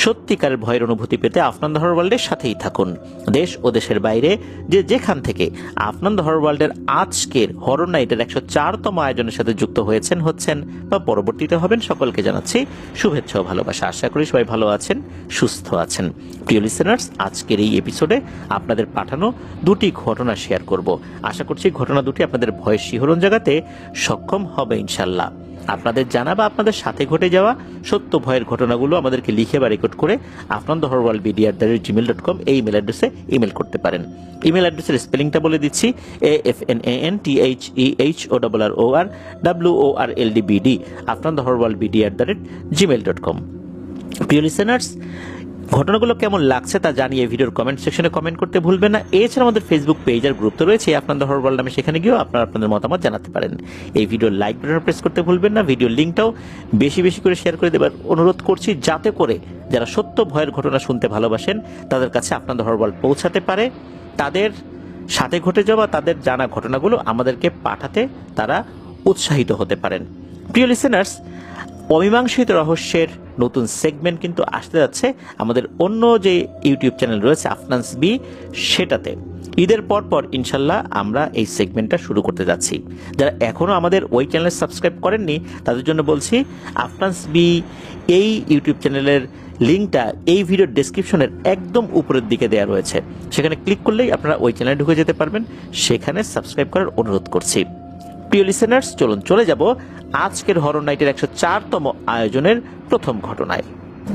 সত্যিকারের ভয়ের অনুভূতি পেতে আফনান দ্য হরর ওয়ার্ল্ডের সাথেই থাকুন। দেশ ও দেশের বাইরে যেখান থেকে আফনান দ্য হরর ওয়ার্ল্ডের আজকের হরর নাইটের 104তম আয়োজনের সাথে যুক্ত হচ্ছেন বা পরবর্তীতে হবেন, সকলকে জানাচ্ছি শুভেচ্ছা ও ভালোবাসা। আশা করি সবাই ভালো আছেন, সুস্থ আছেন। প্রিয় লিসেনার্স, আজকের এই এপিসোডে আপনাদের পাঠানো দুটি ঘটনা শেয়ার করব। আশা করছি ঘটনা দুটি আপনাদের ভয়ের শিহরণ জাগাতে সক্ষম হবে ইনশাল্লাহ। আপনাদের জানা বা আপনাদের সাথে ঘটে যাওয়া সত্য ভয়ের ঘটনাগুলো আমাদেরকে লিখে বা রেকর্ড করে afnanthehorrorworldmedia@gmail.com এই ইমেল অ্যাড্রেসে ইমেল করতে পারেন। ইমেল অ্যাড্রেসের স্পেলিংটা বলে দিচ্ছি, AFNANTHEHORRORWORLDBD afnanthehorrorworldmedia@gmail.com। প্রিয় লিসেনার্স, ঘটনাগুলো কেমন লাগছে তা জানিয়ে ভিডিওর কমেন্ট সেকশনে কমেন্ট করতে ভুলবেন না। এছাড়া আমাদের ফেসবুক পেজ আর গ্রুপ তো রয়েছে আফনান দ্য হরর ওয়ার্ল্ড নামে, সেখানে গিয়েও আপনারা আপনাদের মতামত জানাতে পারেন। এই ভিডিওর লাইক বাটন প্রেস করতে ভুলবেন না। ভিডিওর লিঙ্কটাও বেশি বেশি করে শেয়ার করে দেবার অনুরোধ করছি, যাতে করে যারা সত্য ভয়ের ঘটনা শুনতে ভালোবাসেন তাদের কাছে আফনান দ্য হরর ওয়ার্ল্ড পৌঁছাতে পারে। তাদের সাথে ঘটে যাওয়া তাদের জানা ঘটনাগুলো আমাদেরকে পাঠাতে তারা উৎসাহিত হতে পারেন। প্রিয় লিসেনার্স, অমীমাংসিত রহস্যের নতুন সেগমেন্ট কিন্তু আসতে যাচ্ছে আমাদের অন্য যে ইউটিউব চ্যানেল রয়েছে আফনানস বি, সেটাতে ঈদের পর ইনশাল্লাহ আমরা এই সেগমেন্টটা শুরু করতে যাচ্ছি। যারা এখনও আমাদের ওই চ্যানেল সাবস্ক্রাইব করেননি তাদের জন্য বলছি, আফনানস বি এই ইউটিউব চ্যানেলের লিঙ্কটা এই ভিডিওর ডেসক্রিপশনের একদম উপরের দিকে দেওয়া রয়েছে, সেখানে ক্লিক করলেই আপনারা ওই চ্যানেলে ঢুকে যেতে পারবেন। সেখানে সাবস্ক্রাইব করার অনুরোধ করছি। প্রিয় লিসেনার্স, চলে যাব আজকের হরর নাইটের 104তম আয়োজনের প্রথম ঘটনায়।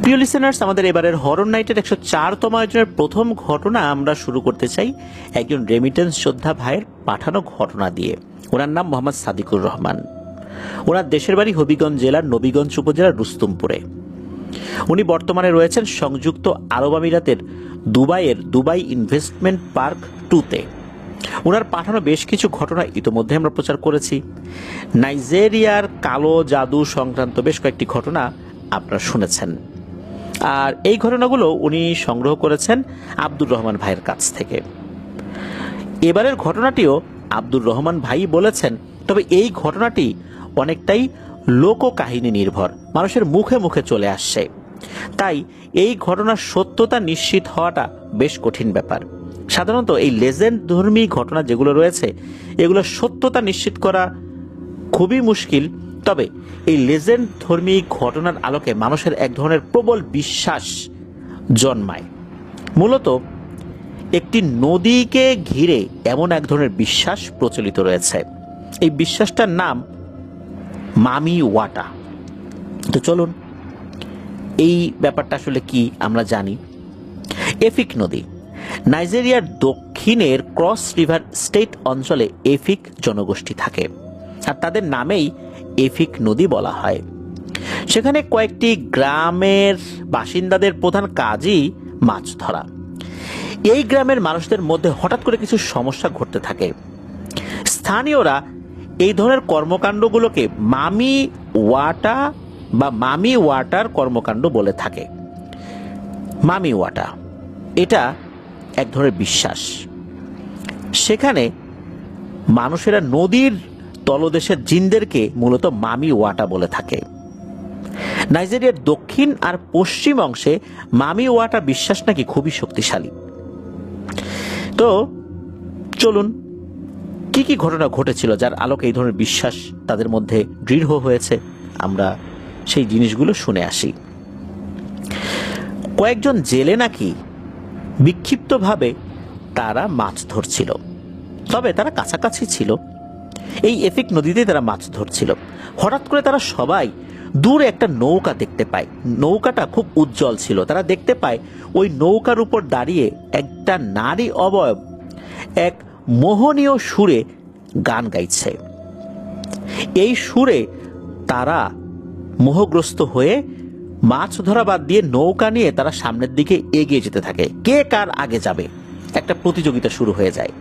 প্রিয় লিসেনার্স, আমাদের এবারের হরর নাইটের 104তম আয়োজনের প্রথম ঘটনা আমরা শুরু করতে চাই একজন রেমিটেন্স যোদ্ধা ভাইয়ের পাঠানো ঘটনা দিয়ে। ওনার নাম মোহাম্মদ সাদিকুর রহমান। ওনার দেশের বাড়ি হবিগঞ্জ জেলার নবীগঞ্জ উপজেলার রুস্তুমপুরে। উনি বর্তমানে রয়েছেন সংযুক্ত আরব আমিরাতের দুবাইয়ের দুবাই ইনভেস্টমেন্ট পার্ক 2-তে। ওনার পাঠানো বেশ কিছু ঘটনা ইতোমধ্যে আমরা প্রচার করেছি। নাইজেরিয়ার কালো জাদু সংক্রান্ত বেশ কয়েকটি ঘটনা আপনারা শুনেছেন, আর এই ঘটনাগুলো উনি সংগ্রহ করেছেন আব্দুর রহমান ভাইয়ের কাছ থেকে। এবারের ঘটনাটিও আব্দুর রহমান ভাই বলেছেন, তবে এই ঘটনাটি অনেকটাই লোককাহিনী নির্ভর, মানুষের মুখে মুখে চলে আসছে, তাই এই ঘটনার সত্যতা নিশ্চিত হওয়াটা বেশ কঠিন ব্যাপার। সাধারণত এই লেজেন্ড ধর্মী ঘটনা যেগুলো রয়েছে এগুলোর সত্যতা নিশ্চিত করা খুবই মুশকিল। তবে এই লেজেন্ড ধর্মী ঘটনার আলোকে মানুষের এক ধরনের প্রবল বিশ্বাস জন্মায়। মূলত একটি নদীকে ঘিরে এমন এক ধরনের বিশ্বাস প্রচলিত রয়েছে। এই বিশ্বাসটার নাম মামি ওয়াটা। তো চলুন এই ব্যাপারটা আসলে কি আমরা জানি। এফিক নদী নাইজেরিয়ার দক্ষিণের ক্রস রিভার স্টেট অঞ্চলে এফিক জনগোষ্ঠী থাকে, আর তাদের নামেই এফিক নদী বলা হয়। সেখানে কয়েকটি গ্রামের বাসিন্দাদের প্রধান কাজই মাছ ধরা। এই গ্রামের মানুষদের মধ্যে হঠাৎ করে কিছু সমস্যা ঘটতে থাকে। স্থানীয়রা এই ধরনের কর্মকাণ্ডগুলোকে মামি ওয়াটা বা মামি ওয়াটার কর্মকাণ্ড বলে থাকে। মামি ওয়াটা এটা এক ধরনের বিশ্বাস। সেখানে মানুষেরা নদীর তলদেশের জিনদেরকে মূলত মামি ওয়াটা বলে থাকে। নাইজেরিয়ার দক্ষিণ আর পশ্চিম অংশে মামি ওয়াটা বিশ্বাস নাকি খুবই শক্তিশালী। তো চলুন কি কি ঘটনা ঘটেছিল যার আলোকে এই ধরনের বিশ্বাস তাদের মধ্যে দৃঢ় হয়েছে, আমরা সেই জিনিসগুলো শুনে আসি। কয়েকজন জেলে নাকি বিক্ষিপ্তভাবে তারা মাছ ধরছিল, তবে তারা কাছাকাছি ছিল। এই এফিক নদীতে তারা মাছ ধরছিল। হঠাৎ করে তারা সবাই দূরে একটা নৌকা দেখতে পায়। নৌকাটা খুব উজ্জ্বল ছিল। তারা দেখতে পায় ওই নৌকার উপর দাঁড়িয়ে একটা নারী অবয়ব এক মোহনীয় সুরে গান গাইছে। এই সুরে তারা মোহগ্রস্ত হয়ে মাছ ধরা বাদ দিয়ে নৌকা নিয়ে তারা সামনের দিকে এগিয়ে যেতে থাকে। কে কার আগে যাবে একটা প্রতিযোগিতা শুরু হয়ে যায়।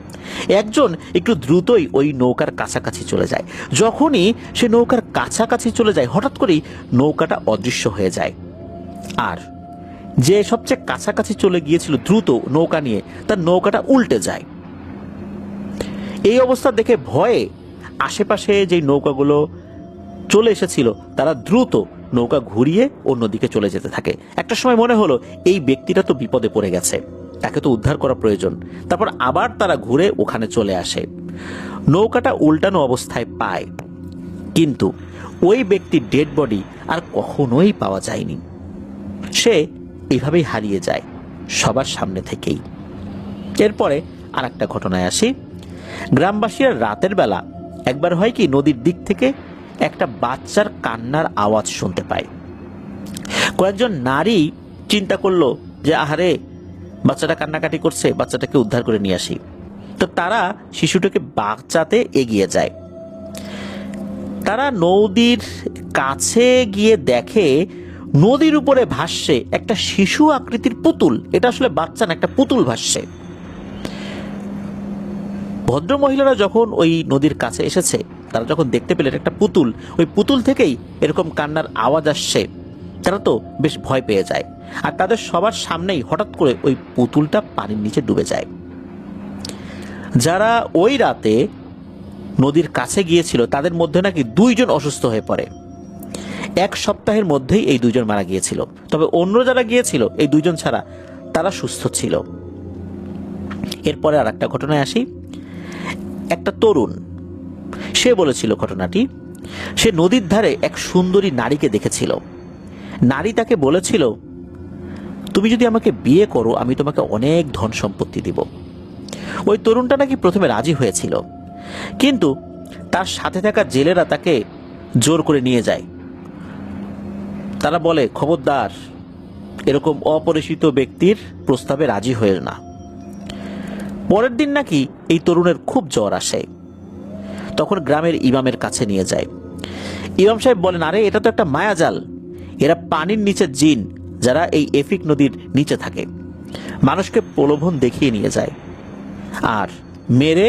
একজন একটু দ্রুতই ওই নৌকার কাছাকাছি চলে যায়। যখনই সে নৌকার কাছাকাছি চলে যায় হঠাৎ করেই নৌকাটা অদৃশ্য হয়ে যায়, আর যে সবচেয়ে কাছাকাছি চলে গিয়েছিল দ্রুত নৌকা নিয়ে তার নৌকাটা উল্টে যায়। এই অবস্থা দেখে ভয়ে আশেপাশে যে নৌকাগুলো চলে এসেছিল তারা দ্রুত নৌকা ঘুরিয়ে অন্যদিকে চলে যেতে থাকে। একটা সময় মনে হলো এই ব্যক্তিটা তো বিপদে পড়ে গেছে, তাকে তো উদ্ধার করা প্রয়োজন। তারপর আবার তারা ঘুরে ওখানে চলে আসে, নৌকাটা উল্টানো অবস্থায় পায়, কিন্তু ওই ব্যক্তির ডেড বডি আর কখনোই পাওয়া যায়নি। সে এইভাবেই হারিয়ে যায় সবার সামনে থেকেই। এরপরে আর একটা ঘটনায় আসি। গ্রামবাসীরা রাতের বেলা একবার হয় কি নদীর দিক থেকে একটা বাচ্চার কান্নার আওয়াজ শুনতে পায়। কয়েকজন নারী চিন্তা করলো যে আহারে, বাচ্চাটা কান্নাকাটি করছে, বাচ্চাটাকে উদ্ধার করে নিয়ে আসি। তো তারা শিশুটাকে বাঁচাতে এগিয়ে যায়। তারা নদীর কাছে গিয়ে দেখে নদীর উপরে ভাসছে একটা শিশু আকৃতির পুতুল। এটা আসলে বাচ্চা না, একটা পুতুল ভাসছে। ভদ্র মহিলারা যখন ওই নদীর কাছে এসেছে, তারা যখন দেখতে পেলেন একটা পুতুল, ওই পুতুল থেকেই এরকম কান্নার আওয়াজ আসছে, তারা তো বেশ ভয় পেয়ে যায়। আর তাদের সবার সামনেই হঠাৎ করে ওই পুতুলটা পানির নিচে ডুবে যায়। যারা ওই রাতে নদীর কাছে গিয়েছিল তাদের মধ্যে নাকি 2 জন অসুস্থ হয়ে পড়ে। 1 সপ্তাহের মধ্যেই এই 2 জন মারা গিয়েছিল। তবে অন্য যারা গিয়েছিল এই 2 জন ছাড়া তারা সুস্থ ছিল। এরপরে আর একটা ঘটনায় আসি। একটা তরুণ, সে বলেছিল ঘটনাটি, সে নদীর ধারে এক সুন্দরী নারীকে দেখেছিল। নারী তাকে বলেছিল, তুমি যদি আমাকে বিয়ে করো আমি তোমাকে অনেক ধন সম্পত্তি দিব। ওই তরুণটা নাকি প্রথমে রাজি হয়েছিল, কিন্তু তার সাথে থাকা জেলেরা তাকে জোর করে নিয়ে যায়। তারা বলে, খবরদার, এরকম অপরিচিত ব্যক্তির প্রস্তাবে রাজি হয়ে না। পরের দিন নাকি এই তরুণের খুব জ্বর আসে। তখন গ্রামের ইমামের কাছে নিয়ে যায়। ইমাম সাহেব বলেন, আরে এটা তো একটা মায়াজাল, এরা পানির নিচে জিন, যারা এই এফিক নদীর নিচে থাকে, মানুষকে প্রলোভন দেখিয়ে নিয়ে যায় আর মেরে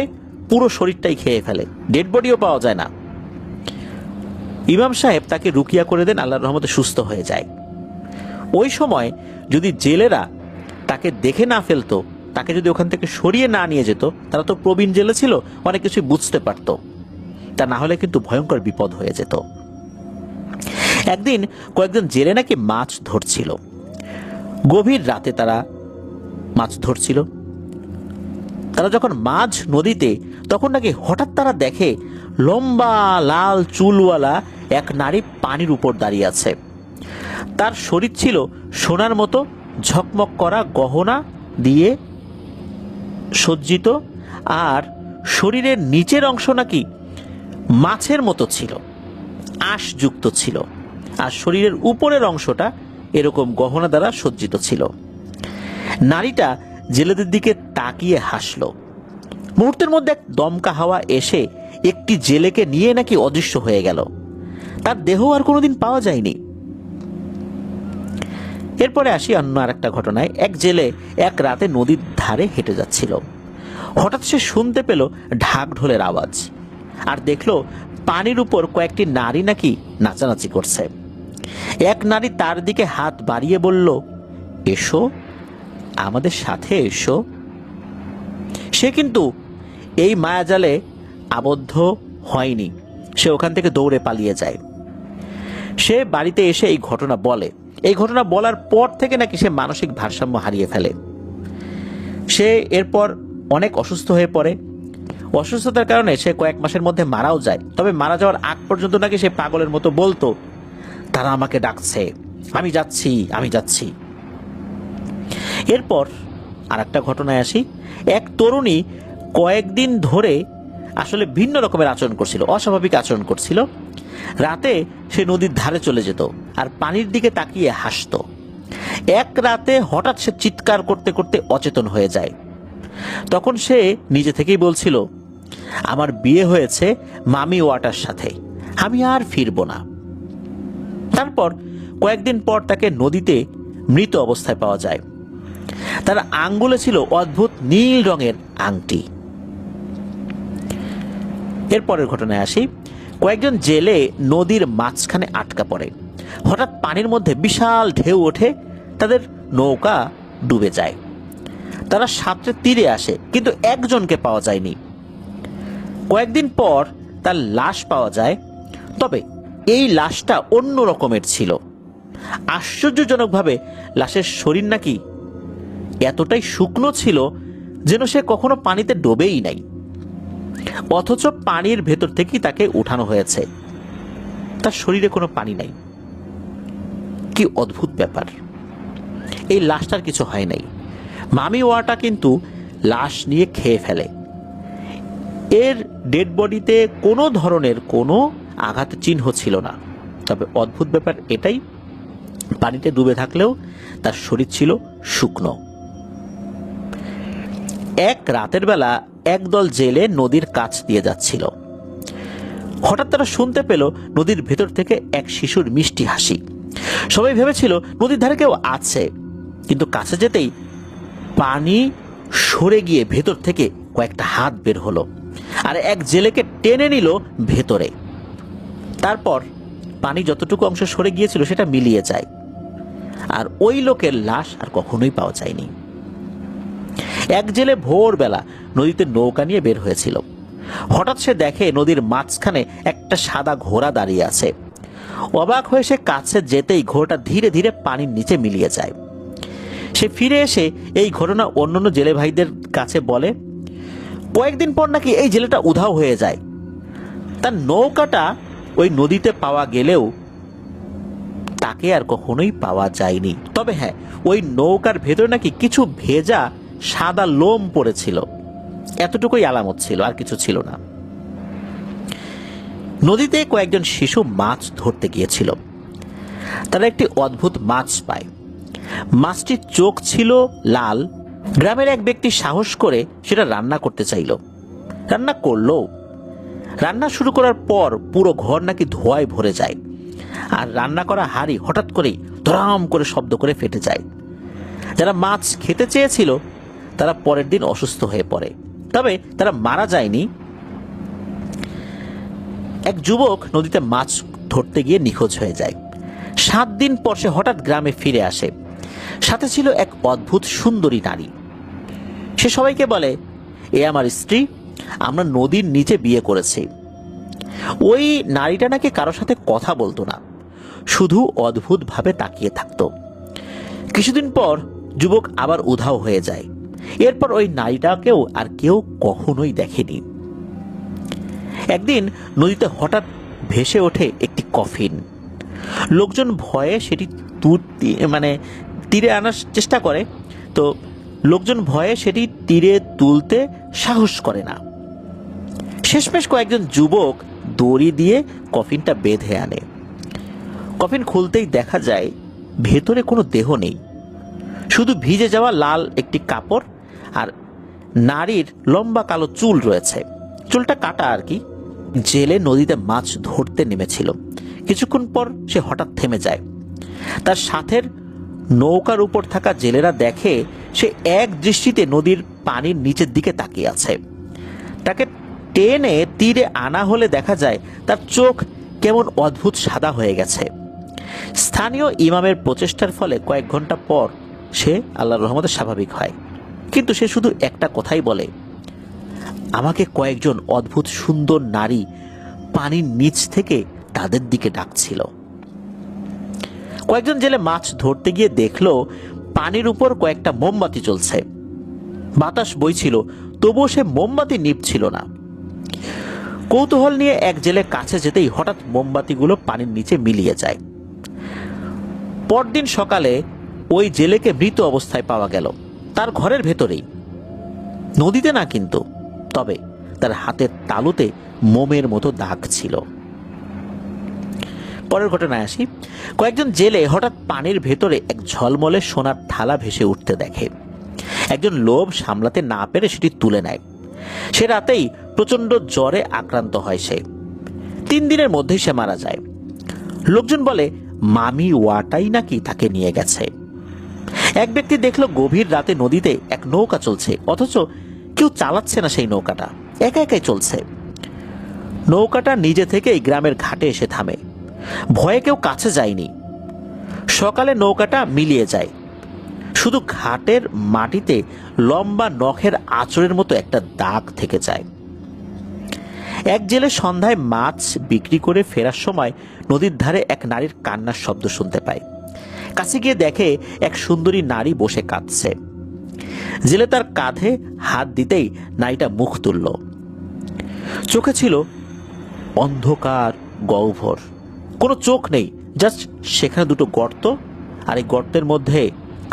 পুরো শরীরটাই খেয়ে ফেলে, ডেড বডিও পাওয়া যায় না। ইমাম সাহেব তাকে রুকিয়া করে দেন, আল্লাহর রহমতে সুস্থ হয়ে যায়। ওই সময় যদি জেলেরা তাকে দেখে না ফেলতো, তাকে যদি ওখান থেকে সরিয়ে না নিয়ে যেত, তারা তো প্রবীণ জেলে ছিল, অনেক কিছু বুঝতে পারত, তা না হলে কিন্তু ভয়ঙ্কর বিপদ হয়ে যেত। একদিন কয়েকজন জেলে নাকি মাছ ধরছিল। গভীর রাতে তারা মাছ ধরছিল। তারা যখন মাছ নদীতে, তখন নাকি হঠাৎ তারা দেখে লম্বা লাল চুলওয়ালা এক নারী পানির উপর দাঁড়িয়ে আছে। তার শরীর ছিল সোনার মতো ঝকমক করা গহনা দিয়ে সজ্জিত, আর শরীরের নিচের অংশ নাকি মাছের মতো ছিল, আঁশযুক্ত ছিল, আর শরীরের উপরের অংশটা এরকম গহনা দ্বারা সজ্জিত ছিল। নারীটা জেলেদের দিকে তাকিয়ে হাসল। মুহূর্তের মধ্যে এক দমকা হাওয়া এসে একটি জেলেকে নিয়ে নাকি অদৃশ্য হয়ে গেল। তার দেহ আর কোনোদিন পাওয়া যায়নি। এরপরে আসি অন্য আর একটা ঘটনায়। এক জেলে এক রাতে নদীর ধারে হেঁটে যাচ্ছিল। হঠাৎ সে শুনতে পেল ঢাক ঢোলের আওয়াজ, আর দেখলো পানির উপর কয়েকটি নারী নাকি নাচানাচি করছে। এক নারী তার দিকে হাত বাড়িয়ে বলল, এসো, আমাদের সাথে এসো। সে কিন্তু এই মায়াজালে আবদ্ধ হয়নি, সে ওখান থেকে দৌড়ে পালিয়ে যায়। সে বাড়িতে এসে এই ঘটনা বলে। এই ঘটনা বলার পর থেকে নাকি সে মানসিক ভারসাম্য হারিয়ে ফেলে। সে এরপর অনেক অসুস্থ হয়ে পড়ে। অসুস্থতার কারণে সে কয়েক মাসের মধ্যে মারাও যায়। তবে মারা যাওয়ার আগ পর্যন্ত নাকি সে পাগলের মতো বলতো, তারা আমাকে ডাকছে, আমি যাচ্ছি, আমি যাচ্ছি। এরপর আর একটা ঘটনায় আসি। এক তরুণী কয়েকদিন ধরে আসলে ভিন্ন রকমের আচরণ করছিল, অস্বাভাবিক আচরণ করছিল। রাতে সে নদীর ধারে চলে যেত আর পানির দিকে তাকিয়ে হাসত। এক রাতে হঠাৎ সে চিৎকার করতে করতে অচেতন হয়ে যায়। তখন সে নিজে থেকেই বলছিল, আমার বিয়ে হয়েছে মামি ওয়াটার সাথে, আমি আর ফিরব না। তারপর কয়েকদিন পর তাকে নদীতে মৃত অবস্থায় পাওয়া যায়। তার আঙ্গুলে ছিল অদ্ভুত নীল রঙের আংটি। এরপরের ঘটনায় আসি। কয়েকজন জেলে নদীর মাঝখানে আটকা পড়ে। হঠাৎ পানির মধ্যে বিশাল ঢেউ ওঠে, তাদের নৌকা ডুবে যায়। তারা সাঁতরে তীরে আসে, কিন্তু একজনকে পাওয়া যায়নি। কয়েকদিন পর তার লাশ পাওয়া যায়, তবে এই লাশটা অন্য রকমের ছিল। আশ্চর্যজনকভাবে লাশের শরীর নাকি এতটাই শুকনো ছিল যেন সে কখনো পানিতে ডোবেই নাই, অথচ পানির ভেতর থেকেই তাকে উঠানো হয়েছে, তার শরীরে কোনো পানি নাই। কি অদ্ভুত ব্যাপার! এই লাশটার কিছু হয় নাই। মামি ওয়াটা কিন্তু লাশ নিয়ে খেয়ে ফেলে। এর ডেড বডিতে কোনো ধরনের কোনো আঘাতের চিহ্ন ছিল না। তবে অদ্ভুত ব্যাপার এটাই, পানিতে ডুবে থাকলেও তার শরীর ছিল শুকনো। এক রাতের বেলা একদল জেলে নদীর কাছ দিয়ে যাচ্ছিল। হঠাৎ তারা শুনতে পেল নদীর ভেতর থেকে এক শিশুর মিষ্টি হাসি। সবাই ভেবেছিল নদীর ধারে কেউ আছে, কিন্তু কাছে যেতেই পানি সরে গিয়ে ভেতর থেকে কয়েকটা হাত বের হলো আর এক জেলেকে টেনে নিল ভেতরে। তারপর পানি যতটুকু অংশ সরে গিয়েছিল সেটা মিলিয়ে যায়, আর ওই লোকের লাশ আর কখনোই পাওয়া যায়নি। এক জেলে ভোরবেলা নদীতে নৌকা নিয়ে বের হয়েছিল। হঠাৎ সে দেখে নদীর মাঝখানে একটা সাদা ঘোড়া দাঁড়িয়ে আছে। অবাক হয়ে সে কাছে যেতেই ঘোড়াটা ধীরে ধীরে পানির নিচে মিলিয়ে যায়। সে ফিরে এসে এই ঘটনা অন্যান্য জেলে ভাইদের কাছে বলে। কয়েকদিন পর নাকি এই জেলেটা উধাও হয়ে যায়। তার নৌকাটা ওই নদীতে পাওয়া গেলেও তাকে আর কখনোই পাওয়া যায়নি। তবে হ্যাঁ, ওই নৌকার ভেতরে নাকি কিছু ভেজা সাদা লোম পড়েছিল, এতটুকুই আলামত ছিল, আর কিছু ছিল না। নদীতে কয়েকজন শিশু মাছ ধরতে গিয়েছিল। তারা একটি অদ্ভুত মাছ পায়। মাছটির চোখ ছিল লাল। গ্রামের এক ব্যক্তি সাহস করে সেটা রান্না করতে চাইল। রান্না করলো। রান্না শুরু করার পর পুরো ঘর নাকি ধোঁয়ায় ভরে যায়, আর রান্না করা হাঁড়ি হঠাৎ করেই ধরাম করে শব্দ করে ফেটে যায়। যারা মাছ খেতে চেয়েছিল তারা পরের দিন অসুস্থ হয়ে পড়ে, তবে তারা মারা যায়নি। এক যুবক নদীতে মাছ ধরতে গিয়ে নিখোঁজ হয়ে যায়। 7 দিন পর সে হঠাৎ গ্রামে ফিরে আসে। সাথে ছিল এক অদ্ভুত সুন্দরী নারী। সে সবাইকে বলে, এ আমার স্ত্রী, আমরা নদীর নিচে বিয়ে করেছি। ওই নারীটা নাকি কারোর সাথে কথা বলতো না, শুধু অদ্ভুতভাবে তাকিয়ে থাকতো। কিছুদিন পর যুবক আবার উধাও হয়ে যায়। এরপর ওই নারীটাকেও আর কেউ কখনোই দেখেনি। একদিন নদীতে হঠাৎ ভেসে ওঠে একটি কফিন। লোকজন ভয়ে সেটি তীরে আনার চেষ্টা করে, তো লোকজন ভয়ে সেটি তীরে তুলতে সাহস করে না। শেষমেশ কয়েকজন যুবক দড়ি দিয়ে কফিনটা বেঁধে আনে। কফিন খুলতেই দেখা যায় ভেতরে কোনো দেহ নেই, শুধু ভিজে যাওয়া লাল একটি কাপড় আর নারীর লম্বা কালো চুল রয়েছে। চুলটা কাটা আর কি। জেলে নদীতে মাছ ধরতে নেমেছিল। কিছুক্ষণ পর সে হঠাৎ থেমে যায়। তার সাথের নৌকার উপর থাকা জেলেরা দেখে সে এক দৃষ্টিতে নদীর পানির নিচের দিকে তাকিয়ে আছে। তাকে টেনে তীরে আনা হলে দেখা যায় তার চোখ কেমন অদ্ভুত সাদা হয়ে গেছে। স্থানীয় ইমামের প্রচেষ্টার ফলে কয়েক ঘন্টা পর সে আল্লাহর রহমতে স্বাভাবিক হয়, কিন্তু সে শুধু একটা কথাই বলে, আমাকে কয়েকজন অদ্ভুত সুন্দর নারী পানির নিচ থেকে তাদের দিকে ডাকছিল। কয়েকজন জেলে মাছ ধরতে গিয়ে দেখলো পানির উপর কয়েকটা মোমবাতি জ্বলছে। বাতাস বইছিল, তবুও সে মোমবাতি নিভছিল না। কৌতূহল নিয়ে এক জেলে কাছে যেতেই হঠাৎ মোমবাতিগুলো পানির নিচে মিলিয়ে যায়। পরদিন সকালে ওই জেলেকে মৃত অবস্থায় পাওয়া গেল, তার ঘরের ভেতরেই, নদীতে না কিন্তু। তবে তার হাতের তালুতে মোমের মতো দাগ ছিল। পরের ঘটনায় আসি। কয়েকজন জেলে হঠাৎ পানির ভেতরে এক ঝলমলে সোনার থালা ভেসে উঠতে দেখে। একজন লোভ সামলাতে না পেরে সেটি তুলে নেয়। সে রাতেই প্রচন্ড জ্বরে আক্রান্ত হয় সে। 3 দিনের মধ্যেই সে মারা যায়। লোকজন বলে মামি ওয়াটাই নাকি তাকে নিয়ে গেছে। এক ব্যক্তি দেখলো গভীর রাতে নদীতে এক নৌকা চলছে, অথচ কেউ চালাচ্ছে না। সেই নৌকাটা একা একাই চলছে। নৌকাটা নিজে থেকেই গ্রামের ঘাটে এসে থামে। ভয়ে কেউ কাছে যায়নি। সকালে নৌকাটা মিলিয়ে যায়। শুধু ঘাটের মাটিতে লম্বা নখের আঁচড়ের মতো একটা দাগ থেকে যায়। এক জেলে সন্ধ্যায় মাছ বিক্রি করে ফেরার সময় নদীর ধারে এক নারীর কান্নার শব্দ শুনতে পায়। কাছে গিয়ে দেখে এক সুন্দরী নারী বসে কাঁদছে। জেলে তার কাঁধে হাত দিতেই নারীটা মুখ তুলল। চোখে ছিল অন্ধকার গহ্বর, কোনো চোখ নেই, জাস্ট সেখানে দুটো গর্ত, আর এই গর্তের মধ্যে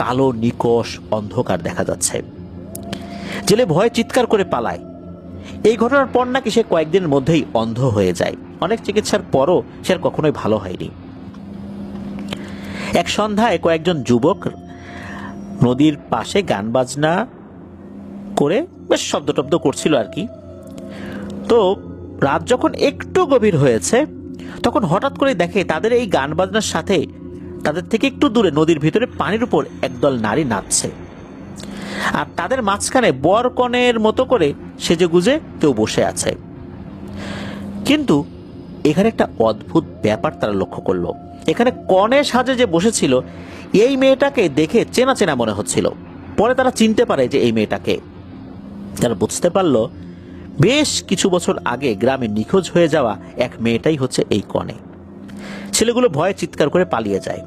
কালো নিকষ অন্ধকার দেখা যাচ্ছে। জেলে ভয়ে চিৎকার করে পালায়। এই ঘটনার পর নাকি সে কয়েকদিনের মধ্যেই অন্ধ হয়ে যায়। অনেক চিকিৎসার পরও সে আর কখনোই ভালো হয়নি। এক সন্ধ্যায় কয়েকজন যুবক নদীর পাশে গান বাজনা করে বেশ শব্দ টব্দ করছিল আর কি। তো রাত যখন একটু গভীর হয়েছে তখন হঠাৎ করে দেখে তাদের এই গান বাজনার সাথে তাদের থেকে একটু দূরে নদীর ভিতরে পানির উপর একদল নারী নাচছে, আর তাদের মাঝখানে বর কনের মতো করে সেজেগুজে কেউ বসে আছে। কিন্তু এখানে একটা অদ্ভুত ব্যাপার তারা লক্ষ্য করলো। এখানে কনে সাজে যে বসেছিল এই মেয়েটাকে দেখে চেনা চেনা মনে হচ্ছিল। পরে তারা চিনতে পারে যে এই মেয়েটাকে, তারা বুঝতে পারলো বেশ কিছু বছর আগে গ্রামে নিখোঁজ হয়ে যাওয়া এক মেয়েটাই হচ্ছে এই কনে। ছেলেগুলো ভয়ে চিৎকার করে পালিয়ে যায়।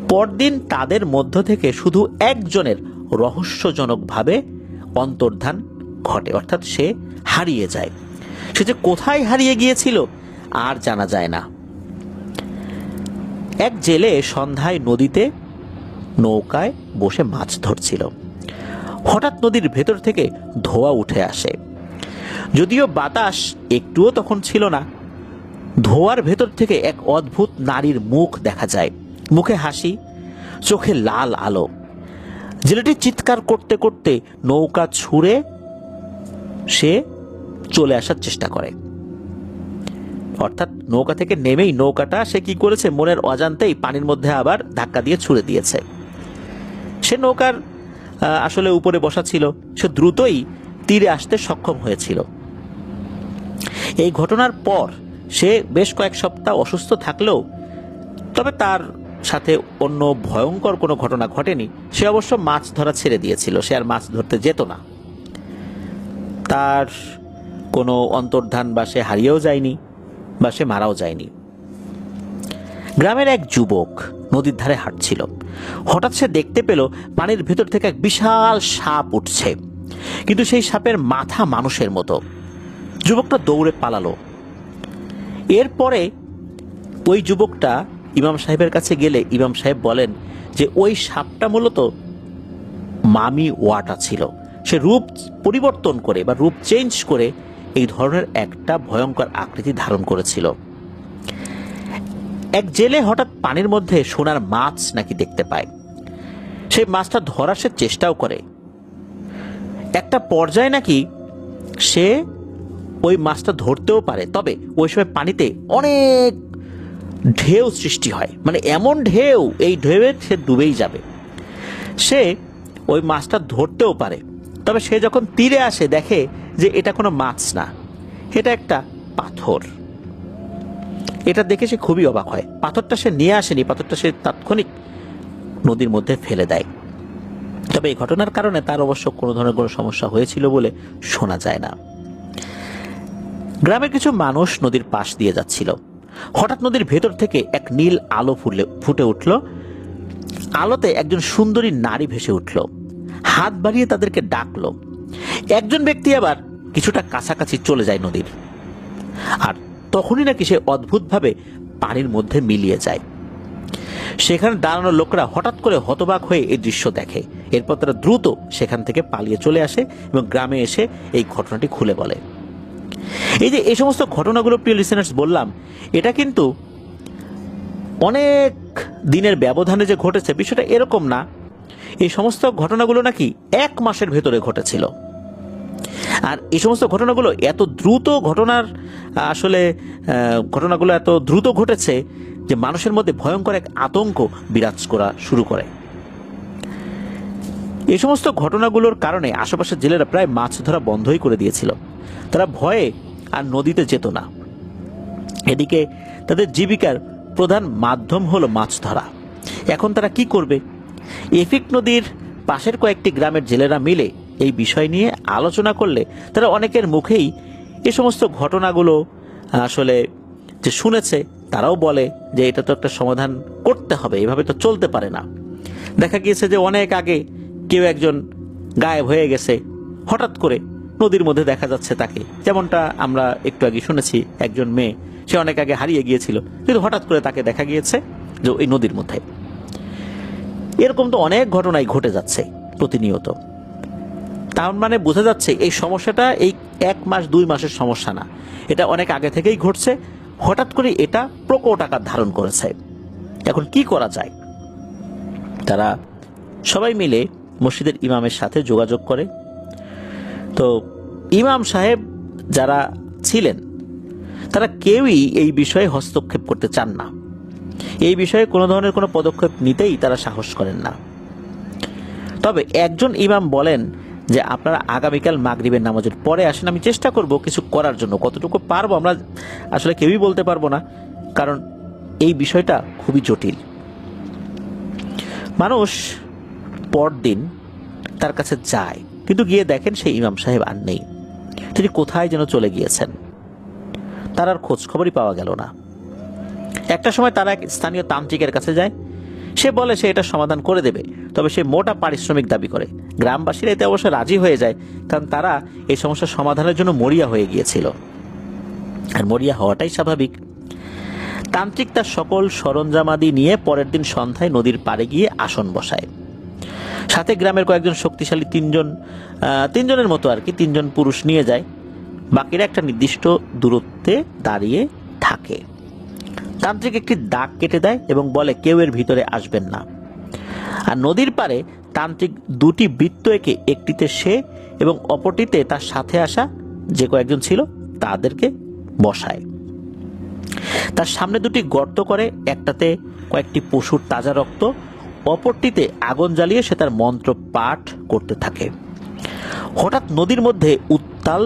পরদিন তাদের মধ্য থেকে শুধু একজনের রহস্যজনকভাবে অন্তর্ধান ঘটে, অর্থাৎ সে হারিয়ে যায়। সে যে কোথায় হারিয়ে গিয়েছিল আর জানা যায় না। এক জেলে সন্ধ্যায় নদীতে নৌকায় বসে মাছ ধরছিল। হঠাৎ নদীর ভেতর থেকে ধোঁয়া উঠে আসে। যদিও বাতাস একটুও তখন ছিল না। ধোঁয়ার ভেতর থেকে এক অদ্ভুত নারীর মুখ দেখা যায়, মুখে হাসি, চোখে লাল আলো। জেলেটি চিৎকার করতে করতে নৌকা ছুঁড়ে সে চলে আসার চেষ্টা করে। অর্থাৎ নৌকা থেকে নেমেই নৌকাটা সে কি করেছে, মনের অজান্তেই পানির মধ্যে আবার ধাক্কা দিয়ে ছুঁড়ে দিয়েছে। সে নৌকার আসলে উপরে বসা ছিল, সে দ্রুতই তীরে আসতে সক্ষম হয়েছিল। এই ঘটনার পর সে বেশ কয়েক সপ্তাহ অসুস্থ থাকলেও তবে তার সাথে অন্য ভয়ঙ্কর কোনো ঘটনা ঘটেনি। সে অবশ্য মাছ ধরা ছেড়ে দিয়েছিল, সে আর মাছ ধরতে যেত না। তার কোনো অন্তর্ধান বা সে হারিয়েও যায়নি বা সে মারাও যায়নি। গ্রামের এক যুবক নদীর ধারে হাঁটছিল। হঠাৎ সে দেখতে পেল পানির ভেতর থেকে এক বিশাল সাপ উঠছে, কিন্তু সেই সাপের মাথা মানুষের মতো। যুবকটা দৌড়ে পালালো। এরপরে ওই যুবকটা ইমাম সাহেবের কাছে গেলে ইমাম সাহেব বলেন যে ওই সাপটা মূলত মামি ওয়াটা ছিল। সে রূপ পরিবর্তন করে বা রূপ চেঞ্জ করে এই ধরনের একটা ভয়ঙ্কর আকৃতি ধারণ করেছিল। এক জেলে হঠাৎ পানির মধ্যে সোনার মাছ নাকি দেখতে পায়। সেই মাছটা ধরার সে চেষ্টাও করে। একটা পর্যায়ে নাকি সে ওই মাছটা ধরতেও পারে, তবে ওই সময় পানিতে অনেক ঢেউ সৃষ্টি হয়, মানে এমন ঢেউ, এই ঢেউয়ে সে ডুবেই যাবে। সে ওই মাছটা ধরতেও পারে, তবে সে যখন তীরে আসে দেখে যে এটা কোনো মাছ না, এটা একটা পাথর। এটা দেখে সে খুবই অবাক হয়। পাথরটা সে নিয়ে আসেনি, পাথরটা সে তাৎক্ষণিক নদীর মধ্যে ফেলে দেয়। তবে এই ঘটনার কারণে তার অবশ্য কোনো ধরনের কোনো সমস্যা হয়েছিল বলে শোনা যায় না। গ্রামের কিছু মানুষ নদীর পাশ দিয়ে যাচ্ছিল। হঠাৎ নদীর ভেতর থেকে এক নীল আলো ফুটে উঠল। আলোতে একজন সুন্দরী নারী ভেসে উঠল, হাত বাড়িয়ে তাদেরকে ডাকলো। একজন ব্যক্তি আবার কিছুটা কাছাকাছি চলে যায় নদীর, আর তখনই নাকি সে অদ্ভুতভাবে পানির মধ্যে মিলিয়ে যায়। সেখানে দাঁড়ানো লোকরা হঠাৎ করে হতবাক হয়ে এই দৃশ্য দেখে। এরপর তারা দ্রুত সেখান থেকে পালিয়ে চলে আসে এবং গ্রামে এসে এই ঘটনাটি খুলে বলে। এই যে এই সমস্ত ঘটনাগুলো প্রিয় লিসেনার্স বললাম, এটা কিন্তু অনেক দিনের ব্যবধানে যে ঘটেছে বিষয়টা এরকম না। এই সমস্ত ঘটনাগুলো নাকি 1 মাসের ভেতরে ঘটেছিল। আর এই সমস্ত ঘটনাগুলো এত দ্রুত ঘটনাগুলো এত দ্রুত ঘটেছে যে মানুষের মধ্যে ভয়ঙ্কর এক আতঙ্ক বিরাজ করা শুরু করে। এই সমস্ত ঘটনাগুলোর কারণে আশেপাশের জেলেরা প্রায় মাছ ধরা বন্ধই করে দিয়েছিল। তারা ভয়ে আর নদীতে যেত না। এদিকে তাদের জীবিকার প্রধান মাধ্যম হলো মাছ ধরা। এখন তারা কি করবে? এফিক নদীর পাশের কয়েকটি গ্রামের জেলেরা মিলে এই বিষয় নিয়ে আলোচনা করলে তারা অনেকের মুখেই এই সমস্ত ঘটনাগুলো আসলে যে শুনেছে তারাও বলে যে এটা তো একটা সমাধান করতে হবে, এভাবে তো চলতে পারে না। দেখা গিয়েছে যে অনেক আগে কেউ একজন গায়েব হয়ে গেছে, হঠাৎ করে নদীর মধ্যে দেখা যাচ্ছে তাকে, যেমনটা আমরা একটু আগে শুনেছি একজন মেয়ে, সে অনেক আগে হারিয়ে গিয়েছিল, কিন্তু হঠাৎ করে তাকে দেখা গিয়েছে যে ওই নদীর মধ্যে। এরকম তো অনেক ঘটনাই ঘটে যাচ্ছে প্রতিনিয়ত। তার মানে বোঝা যাচ্ছে এই সমস্যাটা এই 1 মাস 2 মাসের সমস্যা না, এটা অনেক আগে থেকেই ঘটছে, হঠাৎ করে এটা প্রকট আকার ধারণ করেছে। এখন কি করা যায়? তারা সবাই মিলে মসজিদের ইমামের সাথে যোগাযোগ করে। তো ইমাম সাহেব যারা ছিলেন তারা কেউই এই বিষয়ে হস্তক্ষেপ করতে চান না, এই বিষয়ে কোনো ধরনের কোনো পদক্ষেপ নিতেই তারা সাহস করেন না। তবে একজন ইমাম বলেন যে আপনারা আগামীকাল মাগরিবের নামাজের পরে আসেন, আমি চেষ্টা করব কিছু করার জন্য, কতটুকু পারবো আমরা আসলে কেউই বলতে পারবো না, কারণ এই বিষয়টা খুবই জটিল। মানুষ পরদিন তার কাছে যায়, কিন্তু গিয়ে দেখেন সেই ইমাম সাহেব আর নেই, তিনি কোথায় যেন চলে গিয়েছেন, তার আর খোঁজ খবরই পাওয়া গেল না। একটা সময় তারা এক স্থানীয় তান্ত্রিকের কাছে যায়, সে বলে সে এটা সমাধান করে দেবে, তবে সে মোটা পারিশ্রমিক দাবি করে। গ্রামবাসীরা এতে অবশ্য রাজি হয়ে যায়, কারণ তারা এই সমস্যার সমাধানের জন্য মরিয়া হয়ে গিয়েছিল, আর মরিয়া হওয়াটাই স্বাভাবিক। তান্ত্রিক তার সকল সরঞ্জামাদি নিয়ে পরের দিন সন্ধ্যায় নদীর পাড়ে গিয়ে আসন বসায়। সাথে গ্রামের কয়েকজন শক্তিশালী তিনজনের মতো আর কি, 3 জন পুরুষ নিয়ে যায়। বাকিরা একটা নির্দিষ্ট দূরত্বে দাঁড়িয়ে থাকে। তান্ত্রিক একটি দাগ কেটে দেয় এবং বলে কেউ এর ভিতরে আসবেন না। আর নদীর পাড়ে তান্ত্রিক 2টি বৃত্ত এঁকে, একটিতে সে এবং অপরটিতে তার সাথে আসা যে কয়েকজন ছিল তাদেরকে বসায়। তার সামনে 2টি গর্ত করে, একটাতে কয়েকটি পশুর তাজা রক্ত, অপরটিতে আগুন জ্বালিয়ে সে তার মন্ত্র পাঠ করতে থাকে। হঠাৎ নদীর মধ্যে উত্তাল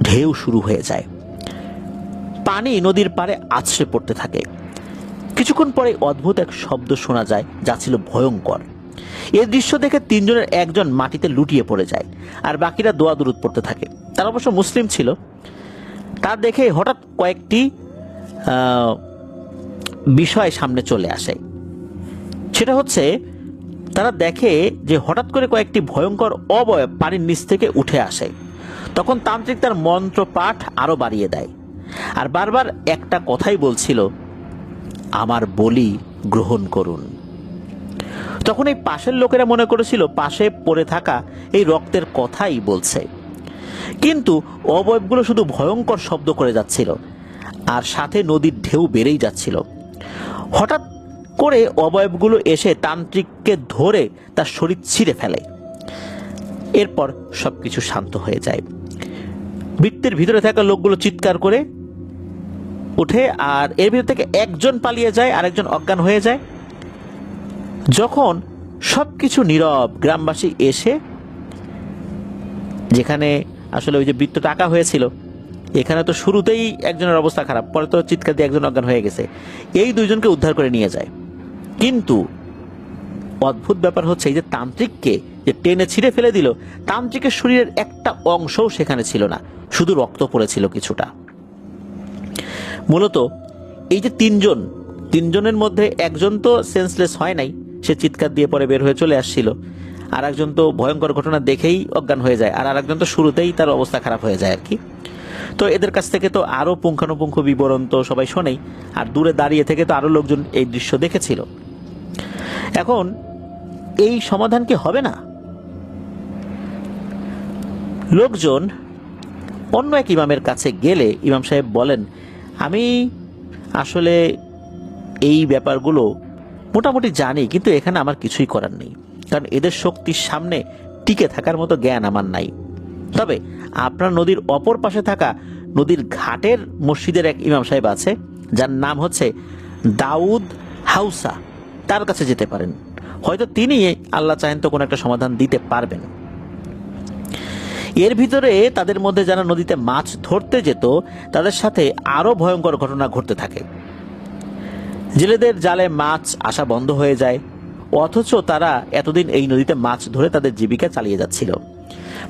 ঢেউ শুরু হয়ে যায়, পানি নদীর পাড়ে আছড়ে পড়তে থাকে। কিছুক্ষণ পরে অদ্ভুত এক শব্দ শোনা যায়, যা ছিল ভয়ঙ্কর। এই দৃশ্য দেখে 3 জনের একজন মাটিতে লুটিয়ে পড়ে যায়, আর বাকিরা দোয়া দুরুদ পড়তে থাকে। তারা অবশ্য মুসলিম ছিল। তা দেখে হঠাৎ কয়েকটি বিষয় সামনে চলে আসে। সেটা হচ্ছে, তারা দেখে যে হঠাৎ করে কয়েকটি ভয়ঙ্কর অবয়ব পানির নিচ থেকে উঠে আসে। তখন তান্ত্রিক তার মন্ত্র পাঠ আরো বাড়িয়ে দেয়, আর বারবার একটা কথাই বলছিল, আমার বলি গ্রহণ করুন। তখন এই পাশের লোকেরা মনে করেছিল পাশে পড়ে থাকা এই রক্তের কথাই বলছে, কিন্তু অবয়বগুলো শুধু ভয়ঙ্কর শব্দ করে যাচ্ছিল, আর সাথে নদীর ঢেউ বেড়েই যাচ্ছিল। হঠাৎ করে অবয়বগুলো এসে তান্ত্রিককে ধরে তার শরীর ছিঁড়ে ফেলে। এরপর সবকিছু শান্ত হয়ে যায়। বৃত্তের ভিতরে থাকা লোকগুলো চিৎকার করে উঠে, আর এর ভিতর থেকে একজন পালিয়ে যায়, আরেকজন অজ্ঞান হয়ে যায়। যখন সবকিছু নীরব, গ্রামবাসী এসে, যেখানে আসলে ওই যে বৃত্তটা আঁকা হয়েছিল, এখানে তো শুরুতেই একজনের অবস্থা খারাপ, পরে তো চিৎকার দিয়ে একজন অজ্ঞান হয়ে গেছে, এই 2 জনকে উদ্ধার করে নিয়ে যায়। কিন্তু অদ্ভুত ব্যাপার হচ্ছে, এই যে তান্ত্রিককে যে টেনে ছিঁড়ে ফেলে দিল, তান্ত্রিকের শরীরের একটা অংশও সেখানে ছিল না, শুধু রক্ত পড়েছিল কিছুটা। মূলত এই যে 3 জনের মধ্যে একজন তো সেন্সলেস হয় নাই, সে চিৎকার দিয়ে পরে বের হয়ে চলে আসছিল, আর একজন তো ভয়ঙ্কর ঘটনা দেখেই অজ্ঞান হয়ে যায়, আর আরেকজন তো শুরুতেই তার অবস্থা খারাপ হয়ে যায় আর কি। তো এদের কাছ থেকে তো আরো পুঙ্খানুপুঙ্খ বিবরণ তো সবাই শোনেই, আর দূরে দাঁড়িয়ে থেকে তো আরো লোকজন এই দৃশ্য দেখেছিল। এখন এই সমাধান কি হবে না? লোকজন অন্য এক ইমামের কাছে গেলে ইমাম সাহেব বলেন, আমি আসলে এই ব্যাপারগুলো মোটামুটি জানি, কিন্তু এখানে আমার কিছুই করার নেই, কারণ এদের শক্তির সামনে টিকে থাকার মতো জ্ঞান আমার নাই। তবে আপনার নদীর অপর পাশে থাকা নদীর ঘাটের মসজিদের এক ইমাম সাহেব আছে, যার নাম হচ্ছে দাউদ হাউসা, তার কাছে যেতে পারেন, হয়তো তিনি আল্লাহ চাহেন তো কোনো একটা সমাধান দিতে পারবেন। এর ভিতরে তাদের মধ্যে যারা নদীতে মাছ ধরতে যেত, তাদের সাথে আরো ভয়ঙ্কর ঘটনা ঘটতে থাকে। জেলেদের জালে মাছ আসা বন্ধ হয়ে যায়, অথচ তারা এতদিন এই নদীতে মাছ ধরে তাদের জীবিকা চালিয়ে যাচ্ছিল।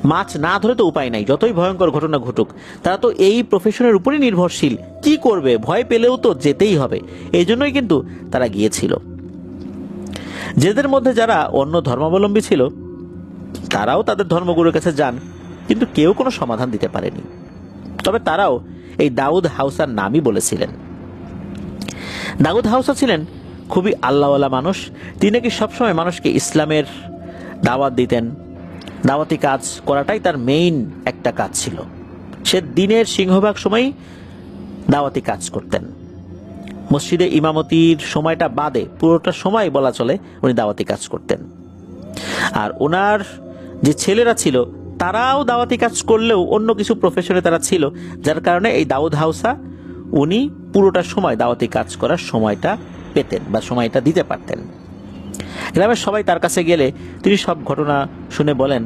মাছ না ধরে তো উপায় নাই, যতই ভয়ঙ্কর ঘটনা ঘটুক। তারা তো এই প্রফেশনের উপরই নির্ভরশীল, কি করবে, ভয় পেলেও তো যেতেই হবে। এই জন্যই কিন্তু তারা গিয়েছিল। জেলেদের মধ্যে যারা অন্য ধর্মাবলম্বী ছিল তারাও তাদের ধর্মগুরুর কাছে যান, কিন্তু কেউ কোনো সমাধান দিতে পারেনি। তবে তারাও এই দাউদ হাউসার নামই বলেছিলেন। দাউদ হাউসা ছিলেন খুবই আল্লাহওয়ালা মানুষ। তিনি নাকি সবসময় মানুষকে ইসলামের দাওয়াত দিতেন। দাওয়াতি কাজ করাটাই তার মেইন একটা কাজ ছিল। সে দিনের সিংহভাগ সময়ই দাওয়াতি কাজ করতেন। মসজিদে ইমামতির সময়টা বাদে পুরোটা সময় বলা চলে উনি দাওয়াতি কাজ করতেন। আর ওনার যে ছেলেরা ছিল তারাও দাওয়াতি কাজ করলেও অন্য কিছু প্রফেশনে তারা ছিল, যার কারণে এই দাউদ হাউসা উনি পুরোটা সময় দাওয়াতি কাজ করার সময়টা পেতেন বা সময়টা দিতে পারতেন। গ্রামের সবাই তার কাছে গেলে তিনি সব ঘটনা শুনে বলেন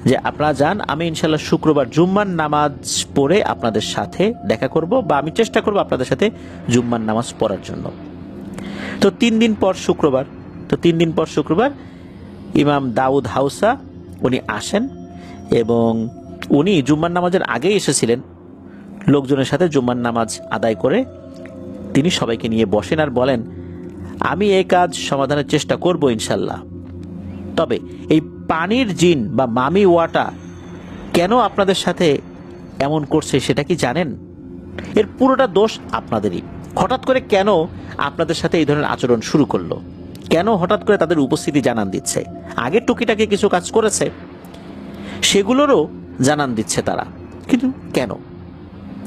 যে আপনারা যান, আমি ইনশাল্লাহ শুক্রবার জুম্মার নামাজ পড়ে আপনাদের সাথে দেখা করব, বা আমি চেষ্টা করব আপনাদের সাথে জুম্মার নামাজ পড়ার জন্য। তো 3 দিন পর শুক্রবার ইমাম দাউদ হাউসা উনি আসেন এবং উনি জুম্মার নামাজের আগেই এসেছিলেন। লোকজনের সাথে জুম্মার নামাজ আদায় করে তিনি সবাইকে নিয়ে বসেন আর বলেন, আমি এই কাজ সমাধানের চেষ্টা করব ইনশাল্লাহ। তবে এই পানির জিন বা মামি ওয়াটা কেন আপনাদের সাথে এমন করছে সেটা কি জানেন? এর পুরোটা দোষ আপনাদেরই। হঠাৎ করে কেন আপনাদের সাথে এই ধরনের আচরণ শুরু করলো? কেন হঠাৎ করে তাদের উপস্থিতি জানান দিচ্ছে? আগে টুকিটাকি কিছু কাজ করেছে, সেগুলোরও জানান দিচ্ছে তারা, কিন্তু কেন?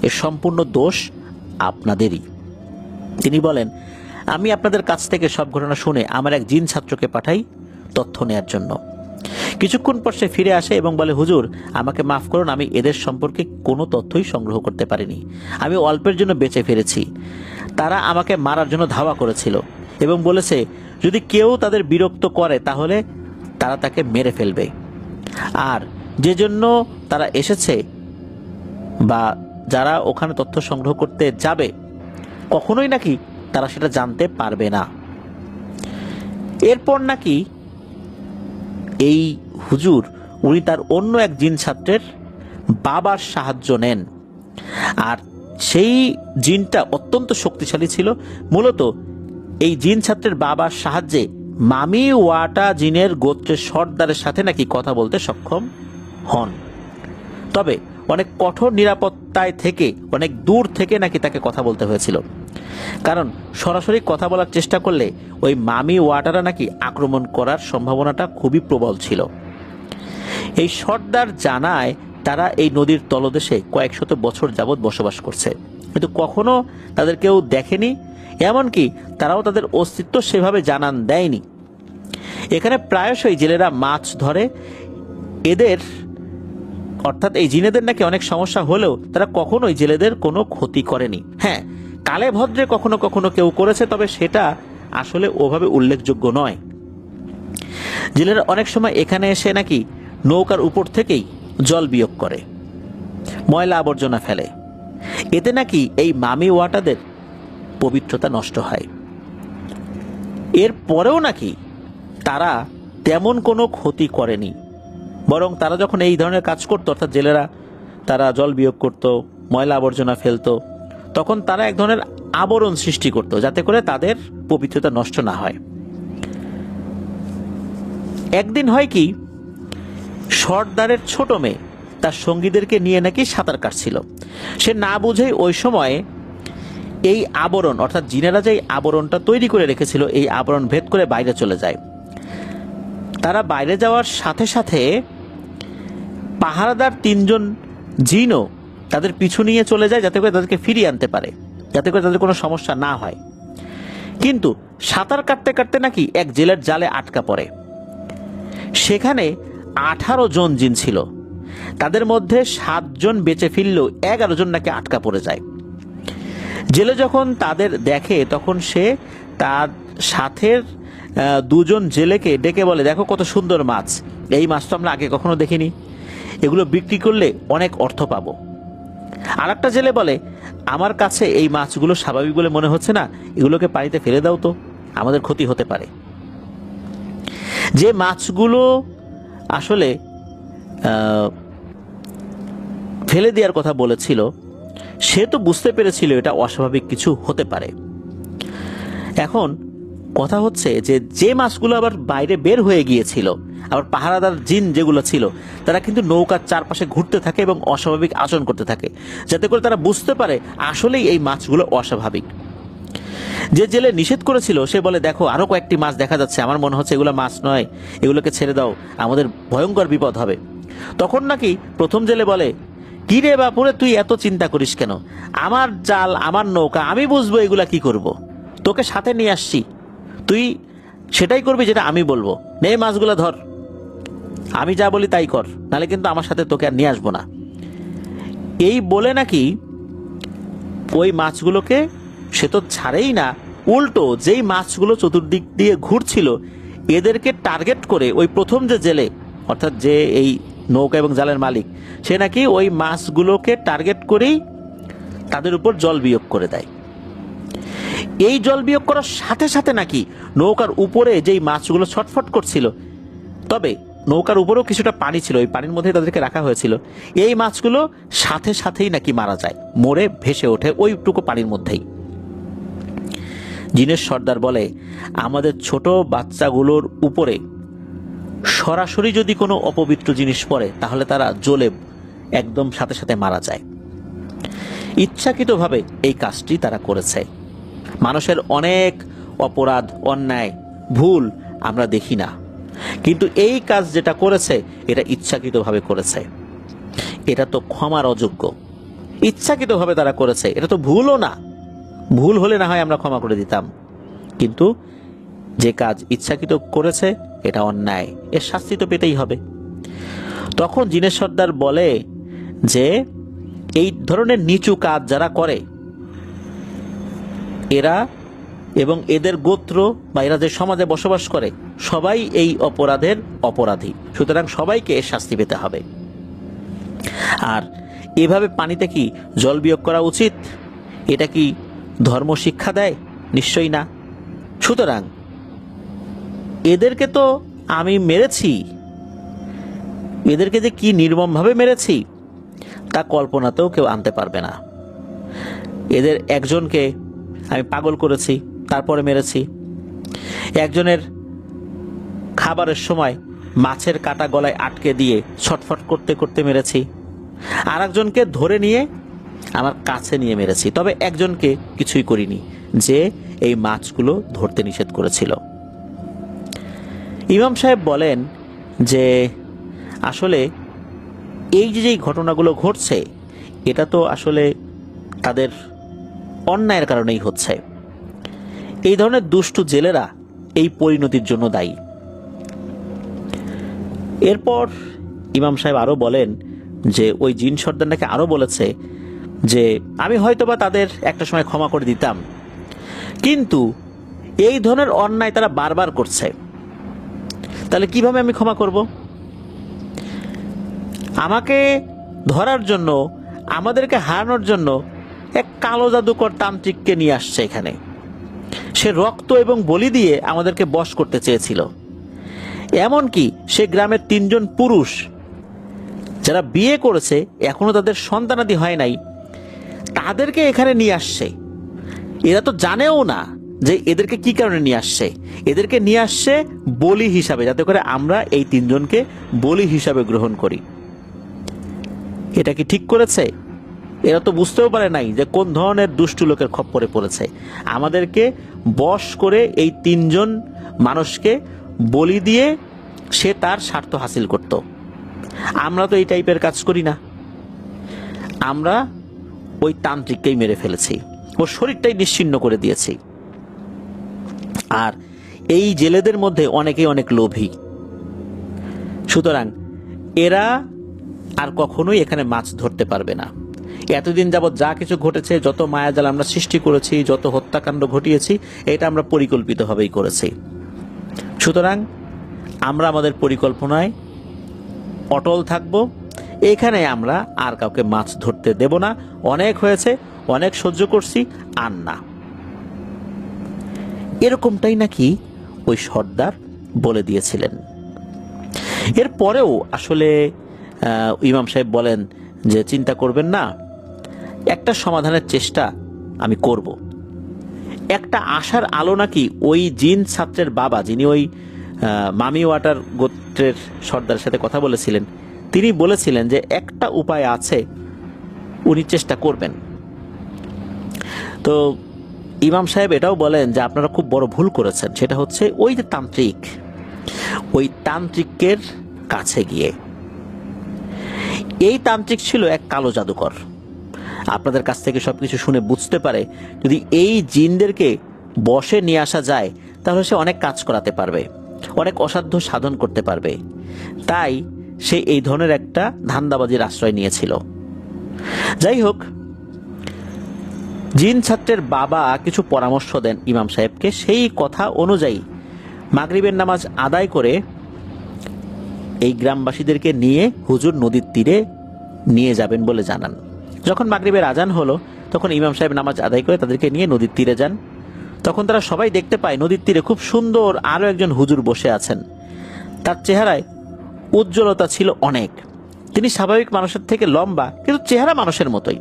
এর সম্পূর্ণ দোষ আপনাদেরই। তিনি বলেন, আমি আপনাদের কাছ থেকে সব ঘটনা শুনে আমার এক জিন ছাত্রকে পাঠাই তথ্য নেয়ার জন্য। কিছুক্ষণ পর সে ফিরে আসে এবং বলে, হুজুর আমাকে মাফ করুন, আমি এদের সম্পর্কে কোনো তথ্যই সংগ্রহ করতে পারিনি। আমি অল্পের জন্য বেঁচে ফিরেছি। তারা আমাকে মারার জন্য ধাওয়া করেছিল এবং বলেছে যদি কেউ তাদের বিরক্ত করে তাহলে তারা তাকে মেরে ফেলবে। আর যে জন্য তারা এসেছে বা যারা ওখানে তথ্য সংগ্রহ করতে যাবে কখনোই নাকি তারা সেটা জানতে পারবে না। এরপর নাকি এই হুজুর উনি তার অন্য এক জিন ছাত্রের বাবার সাহায্য নেন। আর সেই জিনটা অত্যন্ত শক্তিশালী ছিল। মূলত এই জিন ছাত্রের বাবার সাহায্যে মামি ওয়াটা জিনের গোত্রের সর্দারের সাথে নাকি কথা বলতে সক্ষম হন। তবে অনেক কঠোর নিরাপত্তায় থেকে, অনেক দূর থেকে নাকি তাকে কথা বলতে হয়েছিল, কারণ সরাসরি কথা বলার চেষ্টা করলে ওই মামি ওয়াটারা নাকি আক্রমণ করার সম্ভাবনাটা খুবই প্রবল ছিল। এই সর্দার জানায় তারা এই নদীর তলদেশে কয়েক শত বছর যাবৎ বসবাস করছে, কিন্তু কখনো তাদের কেউ দেখেনি, এমনকি তারাও তাদের অস্তিত্ব সেভাবে জানান দেয়নি। এখানে প্রায়শই জেলেরা মাছ ধরে। এদের অর্থাৎ এই জিনেদের নাকি অনেক সমস্যা হলেও তারা কখনোই জেলেদের কোনো ক্ষতি করেনি। হ্যাঁ, কালে ভদ্রে কখনো কখনো কেউ করেছে, তবে সেটা আসলে ওভাবে উল্লেখযোগ্য নয়। জেলেরা অনেক সময় এখানে এসে নাকি নৌকার উপর থেকেই জল বিয়োগ করে, ময়লা আবর্জনা ফেলে। এতে নাকি এই মামি ওয়াটাদের পবিত্রতা নষ্ট হয়। এর পরেও নাকি তারা তেমন কোনো ক্ষতি করেনি, বরং তারা যখন এই ধরনের কাজ করতো, অর্থাৎ জেলেরা তারা জল বিয়োগ করত, ময়লা আবর্জনা ফেলতো, তখন তারা এক ধরনের আবরণ সৃষ্টি করত যাতে করে তাদের পবিত্রতা নষ্ট না হয়। একদিন হয় কি, সর্দারের ছোট মেয়ে তার সঙ্গীদেরকে নিয়ে নাকি সাঁতার কাটছিল। সে না বুঝেই ওই সময় এই আবরণ, অর্থাৎ জিনেরা যে আবরণটা তৈরি করে রেখেছিল, এই আবরণ ভেদ করে বাইরে চলে যায়। তারা বাইরে যাওয়ার সাথে সাথে পাহারাদার 3 জন জিনও তাদের পিছু নিয়ে চলে যায় যাতে করে তাদেরকে ফিরিয়ে আনতে পারে, যাতে করে তাদের কোনো সমস্যা না হয়। কিন্তু সাঁতার কাটতে কাটতে নাকি এক জেলের জালে আটকা পড়ে। সেখানে 18 জন জিন ছিল, তাদের মধ্যে 7 জন বেঁচে ফিরলেও 11 জন নাকি আটকা পড়ে যায়। জেলে যখন তাদের দেখে তখন সে তার সাথের 2 জন জেলেকে ডেকে বলে, দেখো কত সুন্দর মাছ, এই মাছ তো আমরা আগে কখনো দেখিনি, এগুলো বিক্রি করলে অনেক অর্থ পাবো। আর একটা জেলে বলে, আমার কাছে এই মাছগুলো স্বাভাবিক বলে মনে হচ্ছে না, এগুলোকে পানিতে ফেলে দাও তো, আমাদের ক্ষতি হতে পারে। যে মাছগুলো আসলে ফেলে দেওয়ার কথা বলেছিল, সে তো বুঝতে পেরেছিল এটা অস্বাভাবিক কিছু হতে পারে। এখন কথা হচ্ছে যে যে মাছগুলো আবার বাইরে বের হয়ে গিয়েছিল, আবার পাহারাদার জিন যেগুলো ছিল, তারা কিন্তু নৌকার চারপাশে ঘুরতে থাকে এবং অস্বাভাবিক আচরণ করতে থাকে, যাতে করে তারা বুঝতে পারে আসলেই এই মাছগুলো অস্বাভাবিক। যে জেলে নিষেধ করেছিল সে বলে, দেখো আরো কয়েকটি মাছ দেখা যাচ্ছে, আমার মনে হচ্ছে এগুলো মাছ নয়, এগুলোকে ছেড়ে দাও, আমাদের ভয়ঙ্কর বিপদ হবে। তখন নাকি প্রথম জেলে বলে, কি রে বাপুরে, তুই এত চিন্তা করিস কেন? আমার জাল, আমার নৌকা, আমি বুঝবো এগুলা কি করব। তোকে সাথে নিয়ে আসছি, তুই সেটাই করবি যেটা আমি বলবো। নে মাছগুলো ধর, আমি যা বলি তাই কর, নাহলে কিন্তু আমার সাথে তোকে আর নিয়ে আসবো না। এই বলে নাকি ওই মাছগুলোকে সে তো ছাড়েই না, উল্টো যেই মাছগুলো চতুর্দিক দিয়ে ঘুরছিল এদেরকে টার্গেট করে ওই প্রথম যে জেলে, অর্থাৎ যে এই নৌকা এবং জালের মালিক, সে নাকি ওই মাছগুলোকে টার্গেট করেই তাদের উপর জল বিয়োগ করে দেয়। এই জল বিয়োগ করার সাথে সাথে নাকি নৌকার উপরে যেই মাছগুলো ছটফট করছিল, তবে নৌকার উপরেও কিছুটা পানি ছিল, ওই পানির মধ্যে তাদেরকে রাখা হয়েছিল, এই মাছগুলো সাথে সাথেই নাকি মারা যায়, মরে ভেসে ওঠে ওইটুকু পানির মধ্যেই। জিনের সর্দার বলে, আমাদের ছোট বাচ্চাগুলোর উপরে সরাসরি যদি কোনো অপবিত্র জিনিস পড়ে তাহলে তারা জ্বলে একদম সাথে সাথে মারা যায়। ইচ্ছাকৃতভাবে এই কাজটি তারা করেছে। মানুষের অনেক অপরাধ, অন্যায়, ভুল আমরা দেখি না, কিন্তু এই কাজ যেটা করেছে এটা ইচ্ছাকৃতভাবে করেছে, এটা তো ক্ষমার অযোগ্য। ইচ্ছাকৃতভাবে তারা করেছে, এটা তো ভুলও না, ভুল হলে না হয় আমরা ক্ষমা করে দিতাম, কিন্তু যে কাজ ইচ্ছাকৃত করেছে এটা অন্যায়, এর শাস্তি তো পেতেই হবে। তখন জিনের সর্দার বলে যে এই ধরনের নিচু কাজ যারা করে এরা এবং এদের গোত্র বা এরা যে সমাজে বসবাস করে সবাই এই অপরাধের অপরাধী, সুতরাং সবাইকে এর শাস্তি পেতে হবে। আর এভাবে পানিতে কি জল বিয়োগ করা উচিত? এটা কি ধর্ম শিক্ষা দেয়? নিশ্চয়ই না। সুতরাং এদেরকে তো আমি মেরেছি, এদেরকে যে কি নির্মমভাবে মেরেছি তা কল্পনাতেও কেউ আনতে পারবে না। এদের একজনকে আমি পাগল করেছি, তারপরে মেরেছি। একজনের খাবারের সময় মাছের কাঁটা গলায় আটকে দিয়ে ছটফট করতে করতে মেরেছি, আর একজনকে ধরে নিয়ে আমার কাছে নিয়ে মেরেছি। তবে একজনকে কিছুই করিনি, যে এই মাছগুলো ধরতে নিষেধ করেছিল। ইমাম সাহেব বলেন যে আসলে এই যে যেই ঘটনাগুলো ঘটছে এটা তো আসলে তাদের অন্যায়ের কারণেই হচ্ছে। এই ধরনের দুষ্টু জেলেরা এই পরিণতির জন্য দায়ী। এরপর ইমাম সাহেব আরো বলেন যে ওই জিন সর্দার নাকি আরো বলেছে যে আমি হয়তোবা তাদের একটা সময় ক্ষমা করে দিতাম, কিন্তু এই ধরনের অন্যায় তারা বারবার করছে, তাহলে কিভাবে আমি ক্ষমা করব? আমাকে ধরার জন্য, আমাদেরকে হারানোর জন্য এক কালো জাদুকর তান্ত্রিককে নিয়ে আসছে এখানে। সে রক্ত এবং বলি দিয়ে আমাদেরকে বশ করতে চেয়েছিল। এমনকি সে গ্রামের 3 জন পুরুষ যারা বিয়ে করেছে, এখনো তাদের সন্তানাদি হয় নাই, তাদেরকে এখানে নিয়ে আসছে। এরা তো জানেও না যে এদেরকে কি কারণে নিয়ে আসছে। এদেরকে নিয়ে আসছে বলি হিসাবে, যাতে করে আমরা এই 3 জনকে বলি হিসাবে গ্রহণ করি। এটা কি ঠিক করেছে? এরা তো বুঝতেও পারে নাই যে কোন ধরনের দুষ্টু লোকের খপ্পরে পড়েছে। আমাদেরকে বশ করে এই 3 জন মানুষকে বলি দিয়ে সে তার স্বার্থ হাসিল করত। আমরা তো এই টাইপের কাজ করি না, আমরা ওই তান্ত্রিককেই মেরে ফেলেছি, ওর শরীরটাই নিশ্চিহ্ন করে দিয়েছি। আর এই জেলেদের মধ্যে অনেকেই অনেক লোভী, সুতরাং এরা আর কখনোই এখানে মাছ ধরতে পারবে না। এতদিন যাবৎ যা কিছু ঘটেছে, যত মায়াজাল আমরা সৃষ্টি করেছি, যত হত্যাকাণ্ড ঘটিয়েছি, এটা আমরা পরিকল্পিতভাবেই করেছি। সুতরাং আমরা আমাদের পরিকল্পনায় অটল থাকব। এখানে আমরা আর কাউকে মাছ ধরতে দেব না। অনেক হয়েছে, অনেক সহ্য করছি, আর না। এরকমটাই নাকি ওই সর্দার বলে দিয়েছিলেন। এরপরেও আসলে ইমাম সাহেব বলেন যে চিন্তা করবেন না, একটা সমাধানের চেষ্টা আমি করব। একটা আশার আলো নাকি ওই জিন ছাত্রের বাবা, যিনি ওই মামি ওয়াটার গোত্রের সর্দারের সাথে কথা বলেছিলেন, তিনি বলেছিলেন যে একটা উপায় আছে, উনি চেষ্টা করবেন। তো ইমাম সাহেব এটাও বলেন যে আপনারা খুব বড় ভুল করেছেন, সেটা হচ্ছে ওই যে তান্ত্রিক, ওই তান্ত্রিকের কাছে গিয়ে। এই তান্ত্রিক ছিল এক কালো জাদুকর। আপনাদের কাছ থেকে সবকিছু শুনে বুঝতে পারে যদি এই জিনদেরকে বশে নিয়ে আসা যায় তাহলে সে অনেক কাজ করাতে পারবে, অনেক অসাধ্য সাধন করতে পারবে। তাই সে এই ধরনের একটা ধান্দাবাজির আশ্রয় নিয়েছিল। যাই হোক, জিন ছাত্রের বাবা কিছু পরামর্শ দেন ইমাম সাহেবকে। সেই কথা অনুযায়ী মাগরিবের নামাজ আদায় করে এই গ্রামবাসীদেরকে নিয়ে হুজুর নদীর তীরে নিয়ে যাবেন বলে জানান। যখন মাগরিবের আজান হলো তখন ইমাম সাহেব নামাজ আদায় করে তাদেরকে নিয়ে নদীর তীরে যান। তখন তারা সবাই দেখতে পায় নদীর তীরে খুব সুন্দর আরো একজন হুজুর বসে আছেন। তার চেহারায় উজ্জ্বলতা ছিল অনেক। তিনি স্বাভাবিক মানুষের থেকে লম্বা, কিন্তু চেহারা মানুষের মতোই।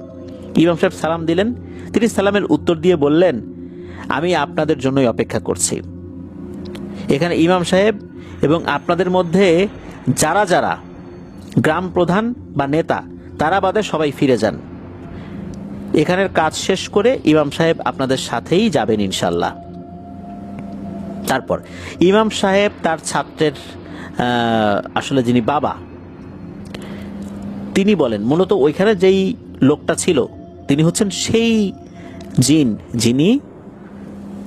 ইমাম সাহেব সালাম দিলেন। তিনি সালামের উত্তর দিয়ে বললেন, আমি আপনাদের জন্যই অপেক্ষা করছি। এখানে ইমাম সাহেব এবং আপনাদের মধ্যে যারা যারা গ্রাম প্রধান বা নেতা, তারা বাদে সবাই ফিরে যান। এখানের কাজ শেষ করে ইমাম সাহেব আপনাদের সাথেই যাবেন ইনশাল্লাহ। তারপর ইমাম সাহেব তার ছাত্রের আসলে যিনি বাবা, তিনি বলেন, মূলত ওইখানে যেই লোকটা ছিল তিনি হচ্ছেন সেই জিন যিনি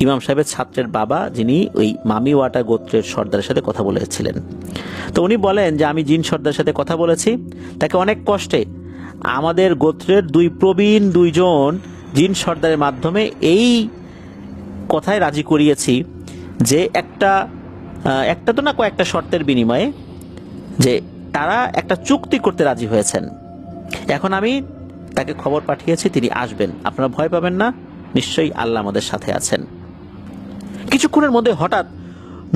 ইমাম সাহেবের ছাত্রের বাবা, যিনি ওই মামি ওয়াটার গোত্রের সর্দারের সাথে কথা বলেছিলেন। তো উনি বলেন যে আমি জিন সর্দারের সাথে কথা বলেছি, তাকে অনেক কষ্টে আমাদের গোত্রের প্রবীণ দুইজন জিন সর্দারের মাধ্যমে এই কথায় রাজি করিয়েছি যে একটা তো না, কয়েকটা শর্তের বিনিময়ে যে তারা একটা চুক্তি করতে রাজি হয়েছেন। এখন আমি তাকে খবর পাঠিয়েছি, তিনি আসবেন, আপনারা ভয় পাবেন না, নিশ্চয়ই আল্লাহ আমাদের সাথে আছেন। কিছুক্ষণের মধ্যে হঠাৎ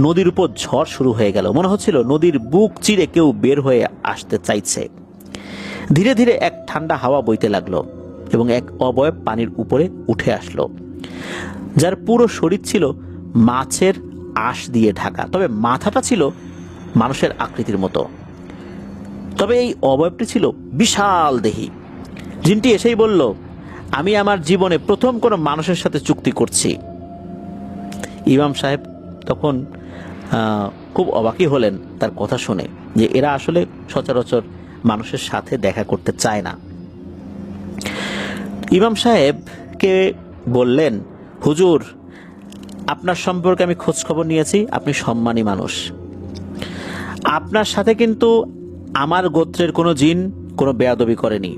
নদীর উপর ঝড় শুরু হয়ে গেল। মনে হচ্ছিল নদীর বুক চিরে কেউ বের হয়ে আসতে চাইছে। ধীরে ধীরে এক ঠান্ডা হাওয়া বইতে লাগলো এবং এক অবয়ব পানির উপরে উঠে আসলো, যার পুরো শরীর ছিল মাছের আঁশ দিয়ে ঢাকা, তবে মাথাটা ছিল মানুষের আকৃতির মতো। তবে এই অবয়বটি ছিল বিশাল দেহী। জিনটি এসেই বলল, আমি আমার জীবনে প্রথম কোনো মানুষের সাথে চুক্তি করছি। ইমাম সাহেব তখন খুব অবাকই হলেন তার কথা শুনে, যে এরা আসলে সচরাচর মানুষের সাথে দেখা করতে চায় না। ইমাম সাহেবকে বললেন, হুজুর, আপনার সম্পর্কে আমি খোঁজ খবর নিয়েছি, আপনি সম্মানী মানুষ। আপনার সাথে কিন্তু আমার গোত্রের কোনো জিন কোনো বেয়াদবি করেনি।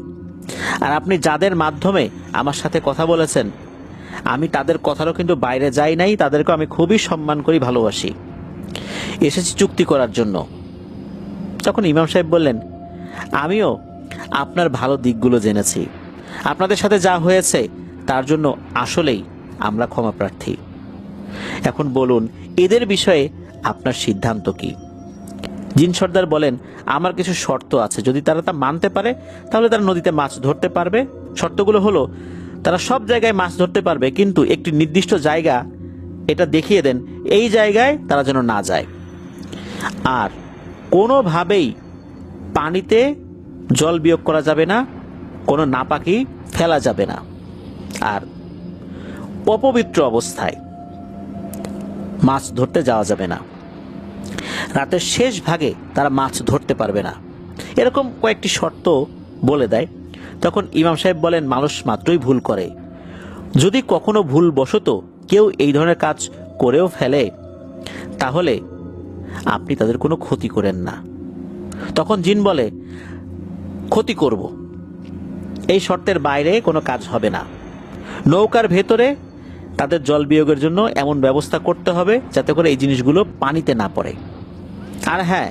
আর আপনি যাদের মাধ্যমে আমার সাথে কথা বলেছেন, আমি তাদের কথারও কিন্তু বাইরে যাই নাই, তাদেরকে আমি খুবই সম্মান করি, ভালোবাসি। এসেছি চুক্তি করার জন্য। তখন ইমাম সাহেব বললেন, আমিও আপনার ভালো দিকগুলো জেনেছি। আপনাদের সাথে যা হয়েছে তার জন্য আসলেই আমরা ক্ষমা প্রার্থী। এখন বলুন, এদের বিষয়ে আপনার সিদ্ধান্ত কি? জিন সর্দার বলেন, আমার কিছু শর্ত আছে, যদি তারা তা মানতে পারে তাহলে তারা নদীতে মাছ ধরতে পারবে। শর্তগুলো হলো, তারা সব জায়গায় মাছ ধরতে পারবে, কিন্তু একটি নির্দিষ্ট জায়গা এটা দেখিয়ে দেন, এই জায়গায় তারা যেন না যায়। আর কোনোভাবেই পানিতে জল বিয়োগ করা যাবে না, কোনো নাপাকি ফেলা যাবে না, আর অপবিত্র অবস্থায় মাছ ধরতে যাওয়া যাবে না। রাতের শেষ ভাগে তারা মাছ ধরতে পারবে না। এরকম কয়েকটি শর্ত বলে দেয়। তখন ইমাম সাহেব বলেন, মানুষ মাত্রই ভুল করে, যদি কখনো ভুলবশত কেউ এই ধরনের কাজ করেও ফেলে তাহলে আপনি তাদের কোনো ক্ষতি করেন না। তখন জিন বলে, ক্ষতি করব, এই শর্তের বাইরে কোনো কাজ হবে না। নৌকার ভেতরে তাদের জল বিয়োগের জন্য এমন ব্যবস্থা করতে হবে যাতে করে এই জিনিসগুলো পানিতে না পড়ে। আর হ্যাঁ,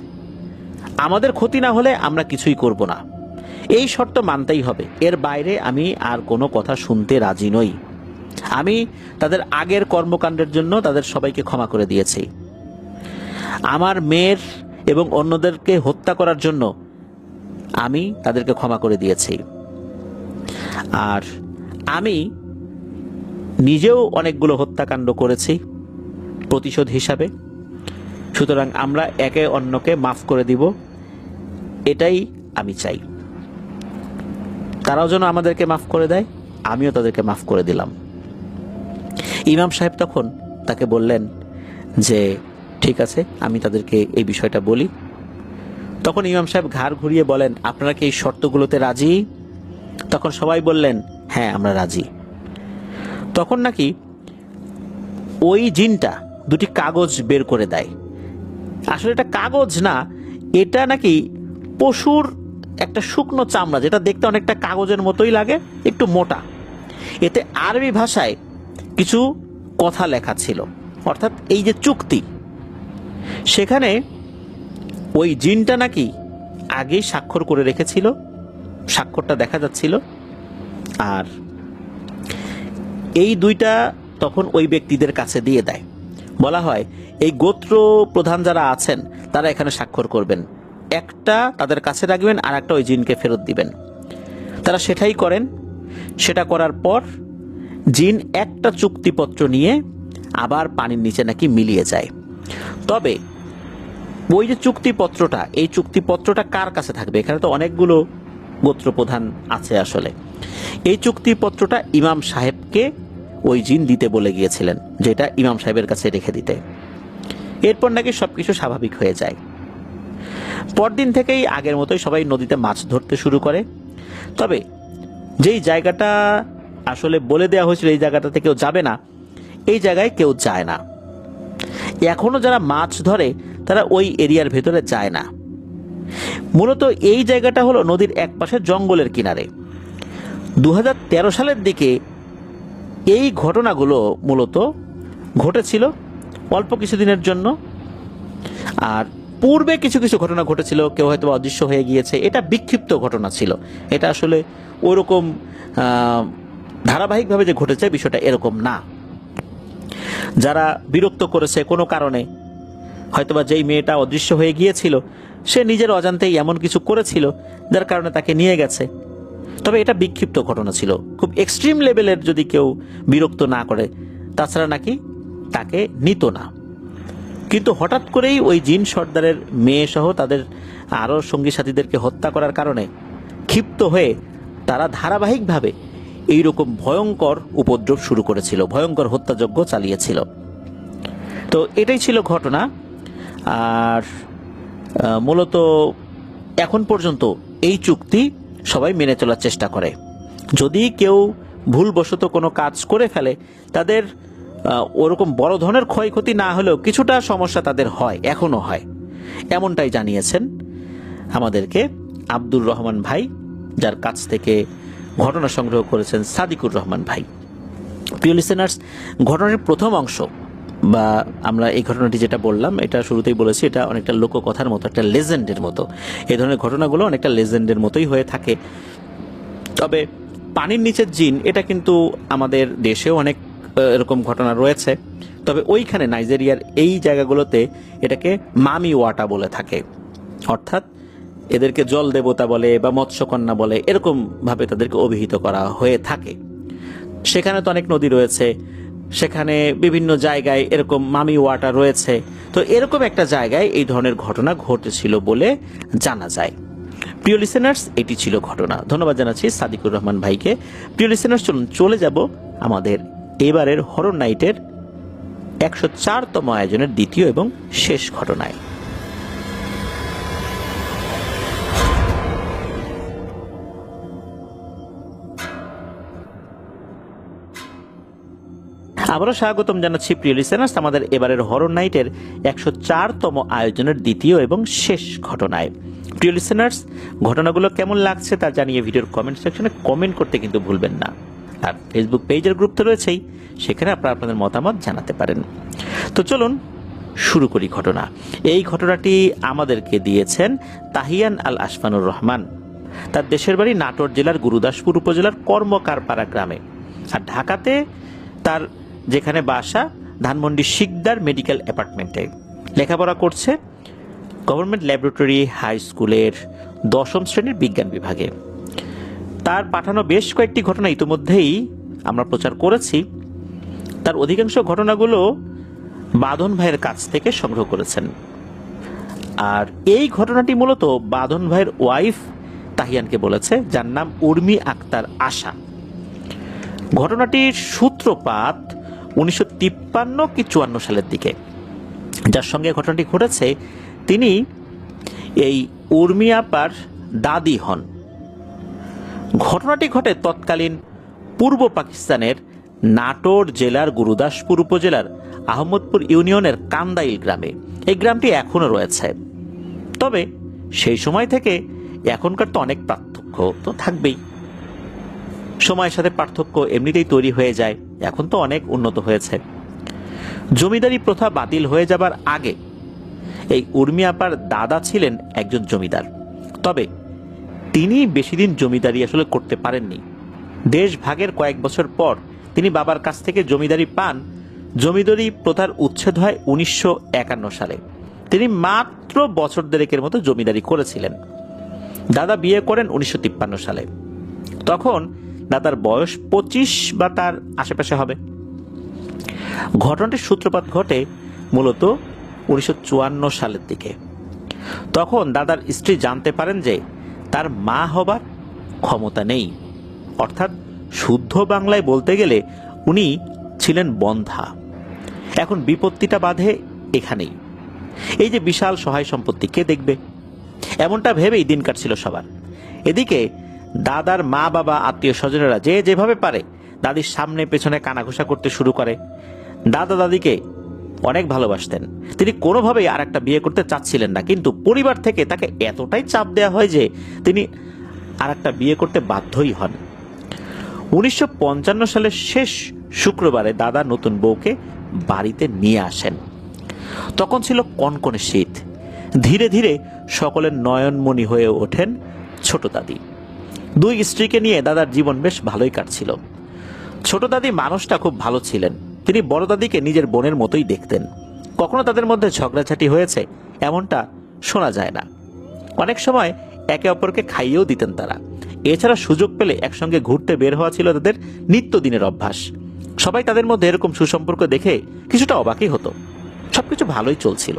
আমাদের ক্ষতি না হলে আমরা কিছুই করব না, এই শর্ত মানতেই হবে। এর বাইরে আমি আর কোনো কথা শুনতে রাজি নই। আমি তাদের আগের কর্মকাণ্ডের জন্য তাদের সবাইকে ক্ষমা করে দিয়েছি। আমার মেয়ের এবং অন্যদেরকে হত্যা করার জন্য আমি তাদেরকে ক্ষমা করে দিয়েছি। আর আমি নিজেও অনেকগুলো হত্যাকাণ্ড করেছি প্রতিশোধ হিসাবে। সুতরাং আমরা একে অন্যকে মাফ করে দিব, এটাই আমি চাই। তারাও যেন আমাদেরকে মাফ করে দেয়, আমিও তাদেরকে মাফ করে দিলাম। ইমাম সাহেব তখন তাকে বললেন যে ঠিক আছে, আমি তাদেরকে এই বিষয়টা বলি। তখন ইমাম সাহেব ঘাড় ঘুরিয়ে বলেন, আপনারা কি এই শর্তগুলোতে রাজি? তখন সবাই বললেন, হ্যাঁ আমরা রাজি। তখন নাকি ওই জিনটা দুটি কাগজ বের করে দেয়। আসলে এটা কাগজ না, এটা নাকি পশুর একটা শুকনো চামড়া, যেটা দেখতে অনেকটা কাগজের মতোই লাগে, একটু মোটা। এতে আরবি ভাষায় কিছু কথা লেখা ছিল, অর্থাৎ এই যে চুক্তি, সেখানে ওই জিনটা নাকি আগেই স্বাক্ষর করে রেখেছিল, স্বাক্ষরটা দেখা যাচ্ছিল। আর এই দুইটা তখন ওই ব্যক্তিদের কাছে দিয়ে দেয়। বলা হয় এই গোত্র প্রধান যারা আছেন তারা এখানে স্বাক্ষর করবেন, একটা তাদের কাছে রাখবেন আর একটা ওই জিনকে ফেরত দিবেন। তারা সেটাই করেন। সেটা করার পর জিন একটা চুক্তিপত্র নিয়ে আবার পানির নিচে নাকি মিলিয়ে যায়। তবে ওই যে চুক্তিপত্রটা, এই চুক্তিপত্রটা কার কাছে থাকবে? এখানে তো অনেকগুলো গোত্র প্রধান আছে। আসলে এই চুক্তিপত্রটা ইমাম সাহেবকে ওই জিন দিতে বলে গিয়েছিলেন, যেটা ইমাম সাহেবের কাছে রেখে দিতে। এরপর নাকি সবকিছু স্বাভাবিক হয়ে যায়। পরদিন থেকেই আগের মতোই সবাই নদীতে মাছ ধরতে শুরু করে। তবে যেই জায়গাটা আসলে বলে দেওয়া হয়েছিল এই জায়গাটাতে কেউ যাবে না, এই জায়গায় কেউ যায় না। এখনো যারা মাছ ধরে তারা ওই এরিয়ার ভেতরে যায় না। মূলত এই জায়গাটা হলো নদীর একপাশে জঙ্গলের কিনারে। 2013 সালের দিকে এই ঘটনাগুলো মূলত ঘটেছিল অল্প কিছুদিনের জন্য। আর পূর্বে কিছু কিছু ঘটনা ঘটেছিল, কেউ হয়তো অদৃশ্য হয়ে গিয়েছে, এটা বিক্ষিপ্ত ঘটনা ছিল। এটা আসলে ওরকম ধারাবাহিকভাবে যে ঘটেছে বিষয়টা এরকম না। যারা বিরক্ত করেছে কোনো কারণে, হয়তোবা যেই মেয়েটা অদৃশ্য হয়ে গিয়েছিল সে নিজের অজান্তেই এমন কিছু করেছিল যার কারণে তাকে নিয়ে গেছে। তবে এটা বিক্ষিপ্ত ঘটনা ছিল, খুব এক্সট্রিম লেভেলের যদি কেউ বিরক্ত না করে, তাছাড়া নাকি তাকে নিত না। কিন্তু হঠাৎ করেই ওই জিন সর্দারের মেয়ে সহ তাদের আরও সঙ্গী সাথীদেরকে হত্যা করার কারণে ক্ষিপ্ত হয়ে তারা ধারাবাহিকভাবে এইরকম ভয়ঙ্কর উপদ্রব শুরু করেছিল, ভয়ঙ্কর হত্যাযজ্ঞ চালিয়েছিল। তো এটাই ছিল ঘটনা। আর মূলত এখন পর্যন্ত এই চুক্তি সবাই মেনে চলার চেষ্টা করে। যদি কেউ ভুলবশত কোনো কাজ করে ফেলে, তাদের ওরকম বড় ধরনের ক্ষয়ক্ষতি না হলেও কিছুটা সমস্যা তাদের হয়, এখনো হয়। এমনটাই জানিয়েছেন আমাদেরকে আব্দুর রহমান ভাই, যার কাছ থেকে ঘটনা সংগ্রহ করেছেন সাদিকুর রহমান ভাই। প্রিয় লিসেনার্স, ঘটনার প্রথম অংশ বা আমরা এই ঘটনাটি যেটা বললাম, এটা শুরুতেই বলেছি, এটা অনেকটা লোককথার মতো, একটা লেজেন্ডের মতো। এই ধরনের ঘটনাগুলো অনেকটা লেজেন্ডের মতোই হয়ে থাকে। তবে পানির নিচের জিন, এটা কিন্তু আমাদের দেশেও অনেক এরকম ঘটনা রয়েছে। তবে ওইখানে নাইজেরিয়ার এই জায়গাগুলোতে এটাকে মামি ওয়াটা বলে থাকে, অর্থাৎ এদেরকে জল দেবতা বলে বা মৎস্যকন্যা বলে, এরকম ভাবে তাদেরকে অভিহিত করা হয়ে থাকে। সেখানে তো অনেক নদী রয়েছে, সেখানে বিভিন্ন জায়গায় এরকম মামি ওয়াটার রয়েছে। তো এরকম একটা জায়গায় এই ধরনের ঘটনা ঘটেছিল বলে জানা যায়। প্রিয় লিসেনার্স, এটি ছিল ঘটনা। ধন্যবাদ জানাচ্ছি সাদিকুর রহমান ভাইকে। প্রিয় লিসেনার্স, চলে যাব আমাদের এবারের হরর নাইটের 104তম আয়োজনের দ্বিতীয় এবং শেষ ঘটনায়। আবারও স্বাগতম জানাচ্ছি প্রিয় লিসেনার্স আমাদের এবারের হরর নাইটের 104তম আয়োজনের দ্বিতীয় এবং শেষ ঘটনায়। প্রিয় লিসেনার্স, ঘটনাগুলো কেমন লাগছে তা জানিয়ে ভিডিওর কমেন্ট সেকশনে কমেন্ট করতে কিন্তু ভুলবেন না। আর ফেসবুক পেজের গ্রুপ তো রয়েছেই, সেখানে আপনারা আপনাদের মতামত জানাতে পারেন। তো চলুন শুরু করি ঘটনা। এই ঘটনাটি আমাদেরকে দিয়েছেন তাহিয়ান আল আশফানুর রহমান। তার দেশের বাড়ি নাটোর জেলার গুরুদাসপুর উপজেলার কর্মকারপাড়া গ্রামে। আর ঢাকাতে তার যেখানে বাসা, ধানমন্ডি শিকদার মেডিকেল অ্যাপার্টমেন্টে লেখাপড়া করছে। গভর্নমেন্ট ল্যাবরেটরি হাই স্কুলের দশম শ্রেণীর বিজ্ঞান বিভাগে। তার পাঠানো বেশ কয়েকটি ঘটনা ইতিমধ্যেই আমরা প্রচার করেছি। তার অধিকাংশ ঘটনাগুলো বাঁধন ভাইয়ের কাছ থেকে সংগ্রহ করেছেন। আর এই ঘটনাটি মূলত বাঁধন ভাইয়ের ওয়াইফ তাহিয়ানকে বলেছে, যার নাম উর্মি আক্তার আশা। ঘটনাটির সূত্রপাত 1953 কি 54 সালের দিকে। যার সঙ্গে ঘটনাটি ঘটেছে তিনি এই উর্মি আপার দাদি হন। ঘটনাটি ঘটে তৎকালীন পূর্ব পাকিস্তানের নাটোর জেলার গুরুদাসপুর উপজেলার আহমদপুর ইউনিয়নের কান্দাইল গ্রামে। এই গ্রামটি এখনো রয়েছে। তবে সেই সময় থেকে এখনকার তো অনেক পার্থক্য তো থাকবেই। সময়ের সাথে পার্থক্য এমনিতেই তৈরি হয়ে যায়। এখন তো অনেক উন্নত হয়েছে। জমিদারি প্রথা বাতিল হয়ে যাবার আগে এই উর্মি আপার দাদা ছিলেন একজন জমিদার। তবে তিনি বেশি দিন জমিদারি আসলে করতে পারেননি। দেশ ভাগের কয়েক বছর পর তিনি বাবার কাছ থেকে জমিদারি পান। জমিদারি প্রথার উচ্ছেদ হয় 1951 সালে। তিনি মাত্র বছর দেড়েকের মতো জমিদারি করেছিলেন। দাদা বিয়ে করেন 1953 সালে। তখন দাদার বয়স 25 বা তার আশেপাশে হবে। ঘটনাটির সূত্রপাত ঘটে মূলত 1954 সালের দিকে। তখন দাদার স্ত্রী জানতে পারেন যে তার মা হবার ক্ষমতা নেই। অর্থাৎ শুদ্ধ বাংলায় বলতে গেলে উনি ছিলেন বন্ধ্যা। এখন বিপত্তিটা বাধে এখানেই। এই যে বিশাল সহায় সম্পত্তি কে দেখবে, এমনটা ভেবেই দিন কাটছিল সবার। এদিকে দাদার মা বাবা আত্মীয় স্বজনেরা যে যেভাবে পারে দাদির সামনে পেছনে কানাঘুষা করতে শুরু করে। দাদা দাদিকে অনেক ভালোবাসতেন। তিনি কোনোভাবেই আর একটা বিয়ে করতে চাচ্ছিলেন না, কিন্তু পরিবার থেকে তাকে এতটাই চাপ দেওয়া হয় যে তিনি আর একটা বিয়ে করতে বাধ্যই হন। 1955 সালের শেষ শুক্রবারে দাদা নতুন বউকে বাড়িতে নিয়ে আসেন। তখন ছিল কনকনে শীত। ধীরে ধীরে সকলের নয়নমণি হয়ে ওঠেন ছোট দাদি। দুই স্ত্রীকে নিয়ে দাদার জীবন বেশ ভালোই কাটছিল। ছোট দাদি মানুষটা খুব ভালো ছিলেন। তিনি বড় দাদিকে নিজের বোনের মতোই দেখতেন। কখনো তাদের মধ্যে ঝগড়াঝাটি হয়েছে এমনটা শোনা যায় না। অনেক সময় একে অপরকে খাইয়েও দিতেন তারা। এছাড়া সুযোগ পেলে একসঙ্গে ঘুরতে বের হওয়া ছিল তাদের নিত্যদিনের অভ্যাস। সবাই তাদের মধ্যে এরকম সুসম্পর্ক দেখে কিছুটা অবাকই হতো। সবকিছু ভালোই চলছিল।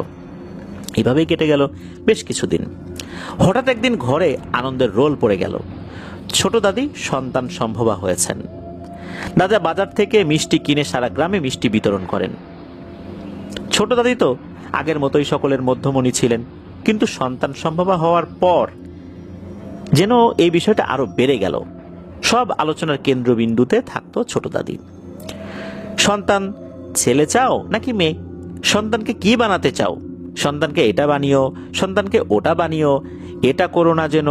এভাবেই কেটে গেল বেশ কিছুদিন। হঠাৎ একদিন ঘরে আনন্দের রোল পড়ে গেল। ছোট দাদি সন্তান সম্ভবা হয়েছেন। দাদা বাজার থেকে মিষ্টি কিনে সারা গ্রামে মিষ্টি বিতরণ করেন। ছোট দাদি তো আগের মতোই সকলের মধ্যমণি ছিলেন, কিন্তু সন্তান সম্ভবা হওয়ার পর যেন এই বিষয়টা আরো বেড়ে গেল। সব আলোচনার কেন্দ্রবিন্দুতে থাকতো ছোট দাদি। সন্তান ছেলে চাও নাকি মেয়ে? সন্তানকে কি বানাতে চাও? সন্তানকে এটা বানিও, সন্তানকে ওটা বানিও, এটা করো না যেন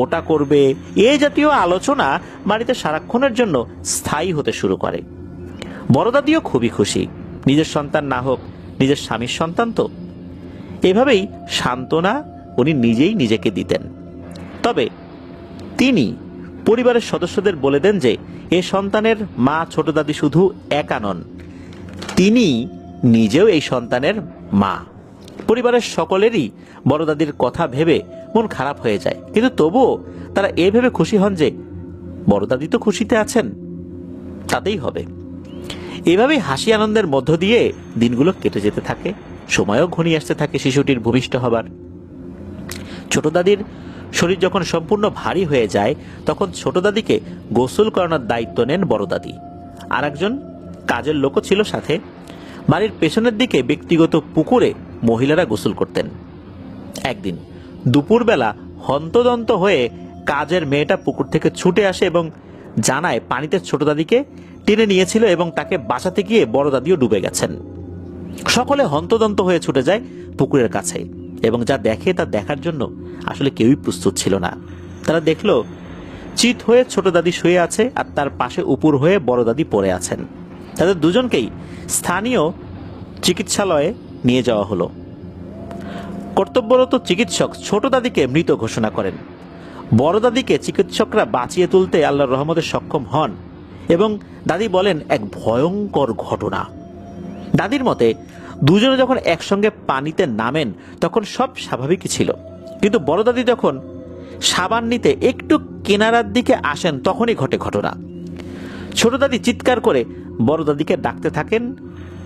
ওটা করবে। এই জাতীয় আলোচনা বাড়িতে সারাক্ষণের জন্য স্থায়ী হতে শুরু করে। বড় দাদিও খুবই খুশি। নিজের সন্তান না হোক, নিজের স্বামীর সন্তান তো। এভাবেই সান্ত্বনা উনি নিজেই নিজেকে দিতেন। তবে তিনি পরিবারের সদস্যদের বলে দেন যে এ সন্তানের মা ছোট দাদি শুধু একা নন, তিনি নিজেও এই সন্তানের মা। পরিবারের সকলেরই বড় দাদির কথা ভেবে মন খারাপ হয়ে যায়, কিন্তু তবুও তারা এ ভেবে খুশি হন যে বড় দাদি তো খুশিতে আছেন, তাতেই হবে। এভাবেই হাসি আনন্দের মধ্য দিয়ে দিনগুলো কেটে যেতে থাকে। সময়ও ঘনিয়ে আসতে থাকে শিশুটির ভূমিষ্ঠ হবার। ছোট দাদির শরীর যখন সম্পূর্ণ ভারী হয়ে যায় তখন ছোট দাদিকে গোসল করানোর দায়িত্ব নেন বড় দাদি। আর একজন কাজের লোকও ছিল সাথে। বাড়ির পেছনের দিকে ব্যক্তিগত পুকুরে মহিলারা গোসল করতেন। একদিন দুপুরবেলা হন্তদন্ত হয়ে কাজের মেয়েটা পুকুর থেকে ছুটে আসে এবং জানায় পানিতে ছোট দাদিকে টেনে নিয়েছিল এবং তাকে বাঁচাতে গিয়ে বড় দাদিও ডুবে গেছেন। সকলে হন্তদন্ত হয়ে ছুটে যায় পুকুরের কাছে এবং যা দেখে তা দেখার জন্য আসলে কেউই প্রস্তুত ছিল না। তারা দেখল চিত হয়ে ছোট দাদি শুয়ে আছে আর তার পাশে উপুর হয়ে বড় দাদি পড়ে আছেন। তাদের দুজনকেই স্থানীয় চিকিৎসালয়ে নিয়ে যাওয়া হলো। কর্তব্যরত চিকিৎসক ছোট দাদিকে মৃত ঘোষণা করেন। বড় দাদিকে চিকিৎসকরা বাঁচিয়ে তুলতে আল্লাহর রহমতে সক্ষম হন এবং দাদি বলেন এক ভয়ঙ্কর ঘটনা। দাদির মতে দুজনে যখন একসঙ্গে পানিতে নামেন তখন সব স্বাভাবিকই ছিল, কিন্তু বড় দাদি যখন সাবান নিতে একটু কিনারার দিকে আসেন, তখনই ঘটে ঘটনা। ছোট দাদি চিৎকার করে বড় দাদিকে ডাকতে থাকেন,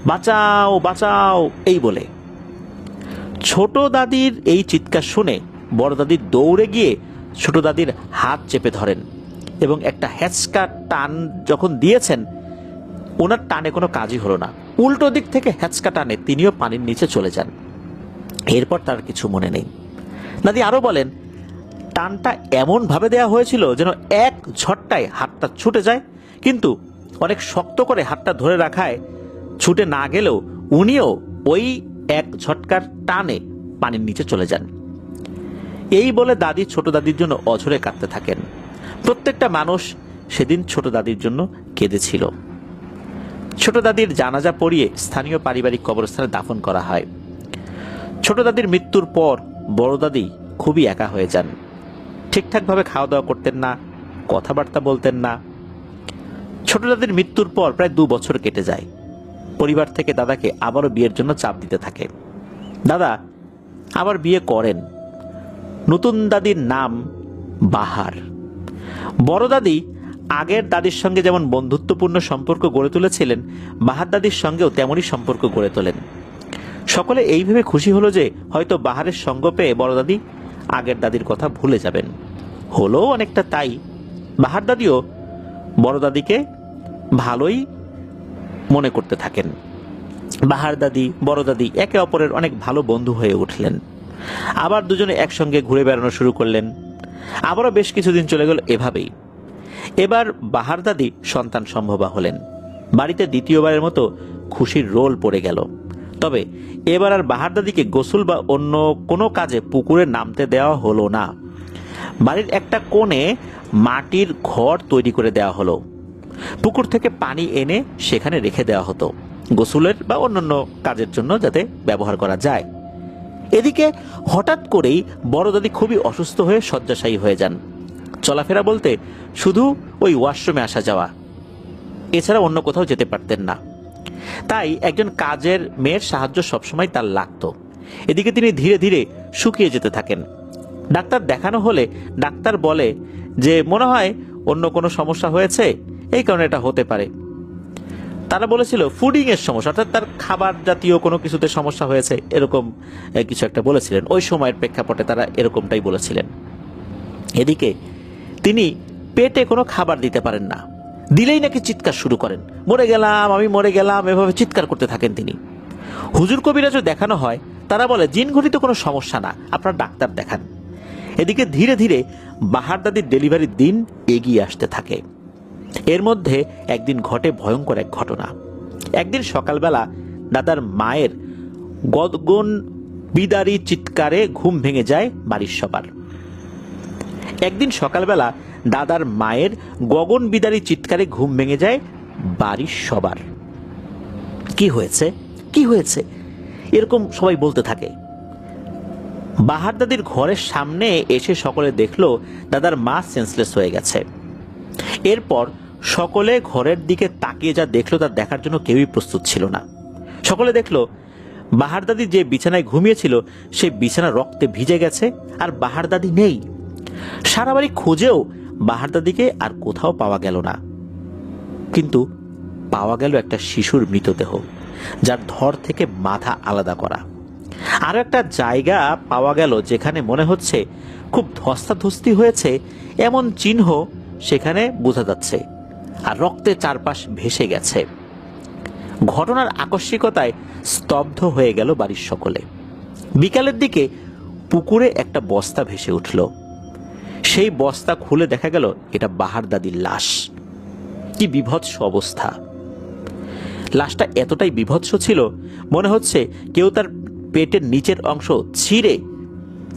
বাঁচাও বাঁচাও এই বলে। ছোট দাদির এই চিৎকার শুনে বড় দাদি দৌড়ে গিয়ে ছোট দাদির হাত চেপে ধরেন এবং একটা হ্যাঁচকা টান যখন দিয়েছেন, ওনার টানে কোনো কাজই হলো না। উল্টো দিক থেকে হ্যাঁচকা টানে তিনিও পানির নিচে চলে যান। এরপর তার কিছু মনে নেই। দাদি আরো বলেন, টানটা এমন ভাবে দেওয়া হয়েছিল যেন এক ঝটকায় হাতটা ছুটে যায়, কিন্তু অনেক শক্ত করে হাতটা ধরে রাখায় ছুটে না গেলেও উনিও ওই এক ঝটকার টানে পানির নিচে চলে যান। এই বলে দাদি ছোট দাদির জন্য অঝরে কাঁদতে থাকেন। প্রত্যেকটা মানুষ সেদিন ছোট দাদির জন্য কেঁদেছিল। ছোট দাদির জানাজা পড়িয়ে স্থানীয় পারিবারিক কবরস্থানে দাফন করা হয়। ছোট দাদির মৃত্যুর পর বড় দাদি খুবই একা হয়ে যান। ঠিকঠাকভাবে খাওয়া দাওয়া করতেন না, কথাবার্তা বলতেন না। ছোট দাদির মৃত্যুর পর প্রায় 2 বছর কেটে যায়। পরিবার থেকে দাদাকে আবারও বিয়ের জন্য চাপ দিতে থাকে। দাদা আবার বিয়ে করেন। নতুন দাদির নাম বাহার। বড় দাদি আগের দাদির সঙ্গে যেমন বন্ধুত্বপূর্ণ সম্পর্ক গড়ে তুলেছিলেন, বাহার দাদির সঙ্গেও তেমনই সম্পর্ক গড়ে তোলেন। সকলে এই ভেবে খুশি হলো যে হয়তো বাহারের সঙ্গ পেয়ে বড় দাদি আগের দাদির কথা ভুলে যাবেন। হলো অনেকটা তাই। বাহার দাদিও বড় দাদিকে ভালোই মনে করতে থাকেন। বাহার দাদি বড় দাদি একে অপরের অনেক ভালো বন্ধু হয়ে উঠলেন। আবার দুজনে একসঙ্গে ঘুরে বেড়ানো শুরু করলেন। আবারও বেশ কিছুদিন চলে গেল এভাবেই। এবার বাহার দাদি সন্তান সম্ভবা হলেন। বাড়িতে দ্বিতীয়বারের মতো খুশির রোল পড়ে গেল। তবে এবার আর বাহার দাদিকে গোসল বা অন্য কোনো কাজে পুকুরে নামতে দেওয়া হলো না। বাড়ির একটা কোণে মাটির ঘর তৈরি করে দেওয়া হলো। পুকুর থেকে পানি এনে সেখানে রেখে দেওয়া হতো, গোসলের বা অন্যান্য কাজের জন্য যাতে ব্যবহার করা যায়। এদিকে হঠাৎ করেই বড় দাদি খুবই অসুস্থ হয়ে শয্যাশায়ী হয়ে যান। চলাফেরা বলতে শুধু ওই ওয়াশরুমে আসা যাওয়া, এছাড়া অন্য কোথাও যেতে পারতেন না। তাই একজন কাজের মেয়ের সাহায্য সবসময় তার লাগতো। এদিকে তিনি ধীরে ধীরে শুকিয়ে যেতে থাকেন। ডাক্তার দেখানো হলে ডাক্তার বলে যে মনে হয় অন্য কোনো সমস্যা হয়েছে, এই কারণে এটা হতে পারে। তারা বলেছিল ফুডিং এর সমস্যা, অর্থাৎ তার খাবার জাতীয় কোনো কিছুতে সমস্যা হয়েছে, এরকম কিছু একটা বলেছিলেন। ওই সময়ের প্রেক্ষাপটে তারা এরকমটাই বলেছিলেন। এদিকে তিনি পেটে কোনো খাবার দিতে পারেন না, দিলেই নাকি চিৎকার শুরু করেন, মরে গেলাম আমি মরে গেলাম, এভাবে চিৎকার করতে থাকেন তিনি। হুজুর কবিরাজও দেখানো হয়, তারা বলে জিন ঘটিত কোনো সমস্যা না, আপনার ডাক্তার দেখান। এদিকে ধীরে ধীরে বাহার দাদির ডেলিভারির দিন এগিয়ে আসতে থাকে। এর মধ্যে একদিন ঘটে ভয়ঙ্কর এক ঘটনা। একদিন সকালবেলা দাদার মায়ের গগন বিদারী চিৎকারে ঘুম ভেঙে যায় বাড়ির সবার। একদিন সকালবেলা দাদার মায়ের গগন বিদারী চিৎকারে ঘুম ভেঙে যায় বাড়ির সবার। কি হয়েছে কি হয়েছে এরকম সবাই বলতে থাকে। বাহার দাদির ঘরের সামনে এসে সকলে দেখলো দাদার মা সেন্সলেস হয়ে গেছে। এরপর সকলে ঘরের দিকে তাকিয়ে যা দেখলো তা দেখার জন্য কেউই প্রস্তুত ছিল না। সকলে দেখলো বাহার দাদি যে বিছানায় ঘুমিয়েছিল সেই বিছানা রক্তে ভিজে গেছে, আর বাহার দাদি নেই। সারা বাড়ি খুঁজেও বাহার দাদিকে আর কোথাও পাওয়া গেল না। কিন্তু পাওয়া গেল একটা শিশুর মৃতদেহ, যার ধর থেকে মাথা আলাদা করা। আরো একটা জায়গা পাওয়া গেল যেখানে মনে হচ্ছে খুব ধস্তাধস্তি হয়েছে এমন চিহ্ন সেখানে বোঝা যাচ্ছে, আর রক্তে চারপাশ ভেসে গেছে। ঘটনার আকস্মিকতায় স্তব্ধ হয়ে গেল বাড়ির সকলে। বিকালের দিকে পুকুরে একটা বস্তা ভেসে উঠল। সেই বস্তা খুলে দেখা গেল এটা বাহার দাদির লাশ। কি বিভৎস অবস্থা! লাশটা এতটাই বিভৎস ছিল, মনে হচ্ছে কেউ তার পেটের নিচের অংশ ছিঁড়ে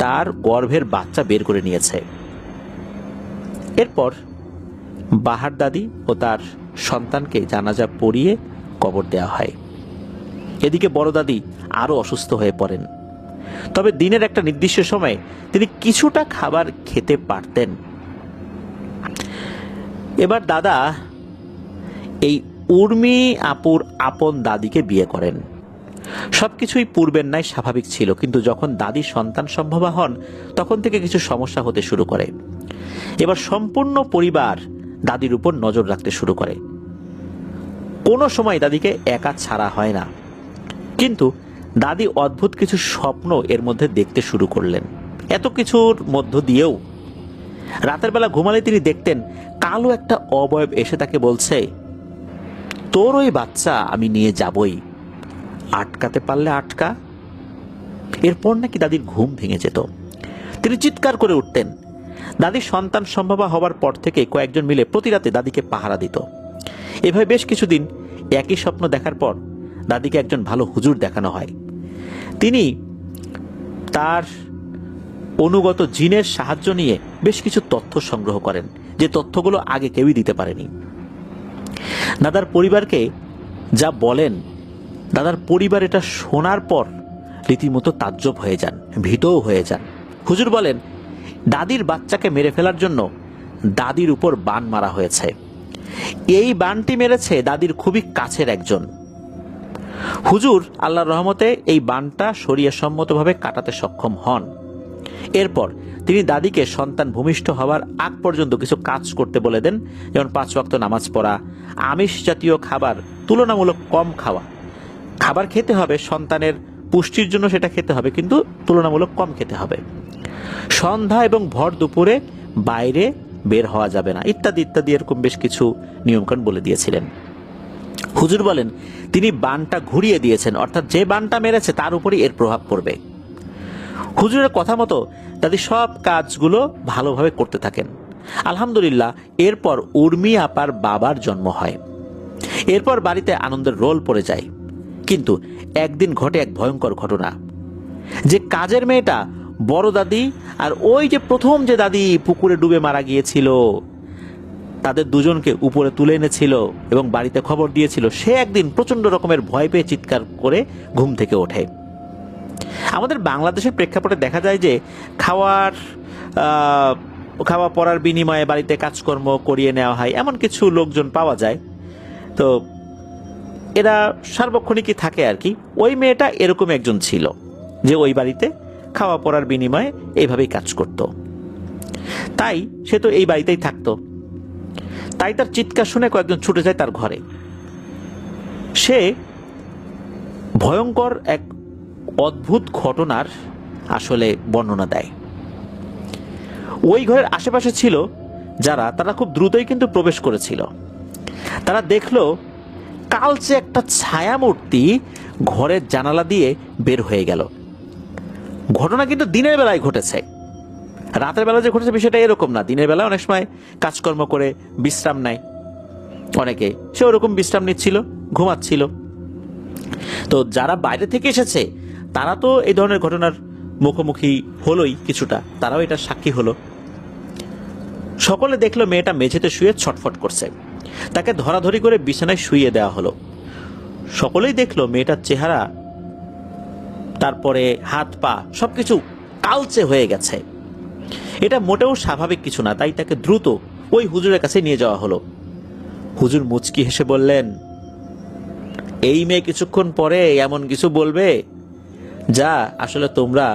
তার গর্ভের বাচ্চা বের করে নিয়েছে। এরপর বাহার দাদি ও তার সন্তানকে জানাজা পড়িয়ে কবর দেওয়া হয়। এদিকে বড় দাদি আরো অসুস্থ হয়ে পড়েন। তবে দিনের একটা নির্দিষ্ট সময়ে তিনি কিছুটা খাবার খেতে পারতেন। এবার দাদা এই উর্মি আপুর আপন দাদিকে বিয়ে করেন। সবকিছুই পূর্বের ন্যায় স্বাভাবিক ছিল, কিন্তু যখন দাদি সন্তান সম্ভবা হন তখন থেকে কিছু সমস্যা হতে শুরু করে। এবার সম্পূর্ণ পরিবার দাদির উপর নজর রাখতে শুরু করে। কোনো সময় দাদিকে একা ছাড়া হয় না, কিন্তু দাদি অদ্ভুত কিছু স্বপ্ন এর মধ্যে দেখতে শুরু করলেন। এত কিছুর মধ্য দিয়েও রাতের বেলা ঘুমালে তিনি দেখতেন কালো একটা অবয়ব এসে তাকে বলছে, তোর ওই বাচ্চা আমি নিয়ে যাবই, আটকাতে পারলে আটকা। এরপর নাকি দাদির ঘুম ভেঙে যেত, তিনি চিৎকার করে উঠতেন। দাদির সন্তান সম্ভবা হওয়ার পর থেকে কয়েকজন মিলে প্রতি রাতে দাদিকে পাহারা দিত। এভাবে বেশ কিছুদিন একই স্বপ্ন দেখার পর দাদিকে একজন ভালো হুজুর দেখানো হয়। তিনি তার অনুগত জিনের সাহায্য নিয়ে বেশ কিছু তথ্য সংগ্রহ করেন, যে তথ্যগুলো আগে কেউই দিতে পারেনি। দাদার পরিবারকে যা বলেন, দাদার পরিবার এটা শোনার পর রীতিমতো তাজ্জব হয়ে যান, ভীতও হয়ে যান। হুজুর বলেন, দাদির বাচ্চাকে মেরে ফেলার জন্য দাদির উপর বান মারা হয়েছে। এই বানটি মেরেছে দাদির খুবই কাছের একজন। হুজুর আল্লাহর রহমতে এই বানটা শরিয়াসম্মতভাবে কাটাতে সক্ষম হন। এরপর তিনি দাদিকে সন্তান ভূমিষ্ঠ হওয়ার আগ পর্যন্ত কিছু কাজ করতে বলে দেন, যেমন 5 ওয়াক্ত নামাজ পড়া, আমিষ জাতীয় খাবার তুলনামূলক কম খাওয়া। খাবার খেতে হবে, সন্তানের পুষ্টির জন্য সেটা খেতে হবে, কিন্তু তুলনামূলক কম খেতে হবে। সন্ধ্যা এবং ভর দুপুরে বাইরে বের হওয়া যাবে না, ইত্যাদি ইত্যাদি, এরকম বেশ কিছু নিয়মকানুন বলে দিয়েছিলেন। হুজুর বলেন, তিনি বানটা ঘুরিয়ে দিয়েছেন, অর্থাৎ যে বানটা মেরেছে তার উপরই এর প্রভাব পড়বে। হুজুরের কথা মতো দাদি সব কাজগুলো ভালোভাবে করতে থাকেন। আলহামদুলিল্লাহ, এরপর উর্মি আপার বাবার জন্ম হয়। এরপর বাড়িতে আনন্দের রোল পড়ে যায়। কিন্তু একদিন ঘটে এক ভয়ঙ্কর ঘটনা। যে কাজের মেয়েটা বড় দাদি আর ওই যে প্রথম যে দাদি পুকুরে ডুবে মারা গিয়েছিল, তাদের দুজনকে উপরে তুলে এনেছিল এবং বাড়িতে খবর দিয়েছিল, সে একদিন প্রচন্ড রকমের ভয় পেয়ে চিৎকার করে ঘুম থেকে ওঠে। আমাদের বাংলাদেশের প্রেক্ষাপটে দেখা যায় যে খাওয়া পড়ার বিনিময়ে বাড়িতে কাজকর্ম করিয়ে নেওয়া হয়, এমন কিছু লোকজন পাওয়া যায়। তো এরা সার্বক্ষণিকই থাকে আর কি। ওই মেয়েটা এরকম একজন ছিল যে ওই বাড়িতে খাওয়া পড়ার বিনিময়ে এইভাবেই কাজ করত। তাই সে তো এই বাড়িতেই থাকতো। তাই তার চিৎকার শুনে কয়েকজন ছুটে যায় তার ঘরে। সে ভয়ঙ্কর এক অদ্ভুত ঘটনার আসলে বর্ণনা দেয়। ওই ঘরের আশেপাশে ছিল যারা, তারা খুব দ্রুতই কিন্তু প্রবেশ করেছিল। তারা দেখলো কালচে একটা ছায়ামূর্তি ঘরের জানালা দিয়ে বের হয়ে গেল। ঘটনা কিন্তু দিনের বেলায় ঘটেছে, রাতের বেলা যে ঘটেছে বিষয়টা এরকম না। দিনের বেলা অনেক সময় কাজকর্ম করে বিশ্রাম নেয় অনেকে, সে ওরকম বিশ্রাম নিচ্ছিল, ঘুমাচ্ছিল। তো যারা বাইরে থেকে এসেছে তারা তো এই ধরনের ঘটনার মুখোমুখি হলোই কিছুটা, তারাও এটা সাক্ষী হলো। সকলে দেখলো মেয়েটা মেঝেতে শুয়ে ছটফট করছে। তাকে ধরাধরি করে বিছানায় শুইয়ে দেওয়া হলো। সকলেই দেখলো মেয়েটার চেহারা, তারপরে হাত পা সবকিছু কালচে হয়ে গেছে। এটা মোটেও স্বাভাবিক কিছু না। তাই তাকে দ্রুত ওই হুজুরের কাছে নিয়ে যাওয়া হলো। হুজুর মুচকি হেসে বললেন, এই মেয়ে কিছুক্ষণ পরে এমন কিছু বলবে যা আসলে তোমরা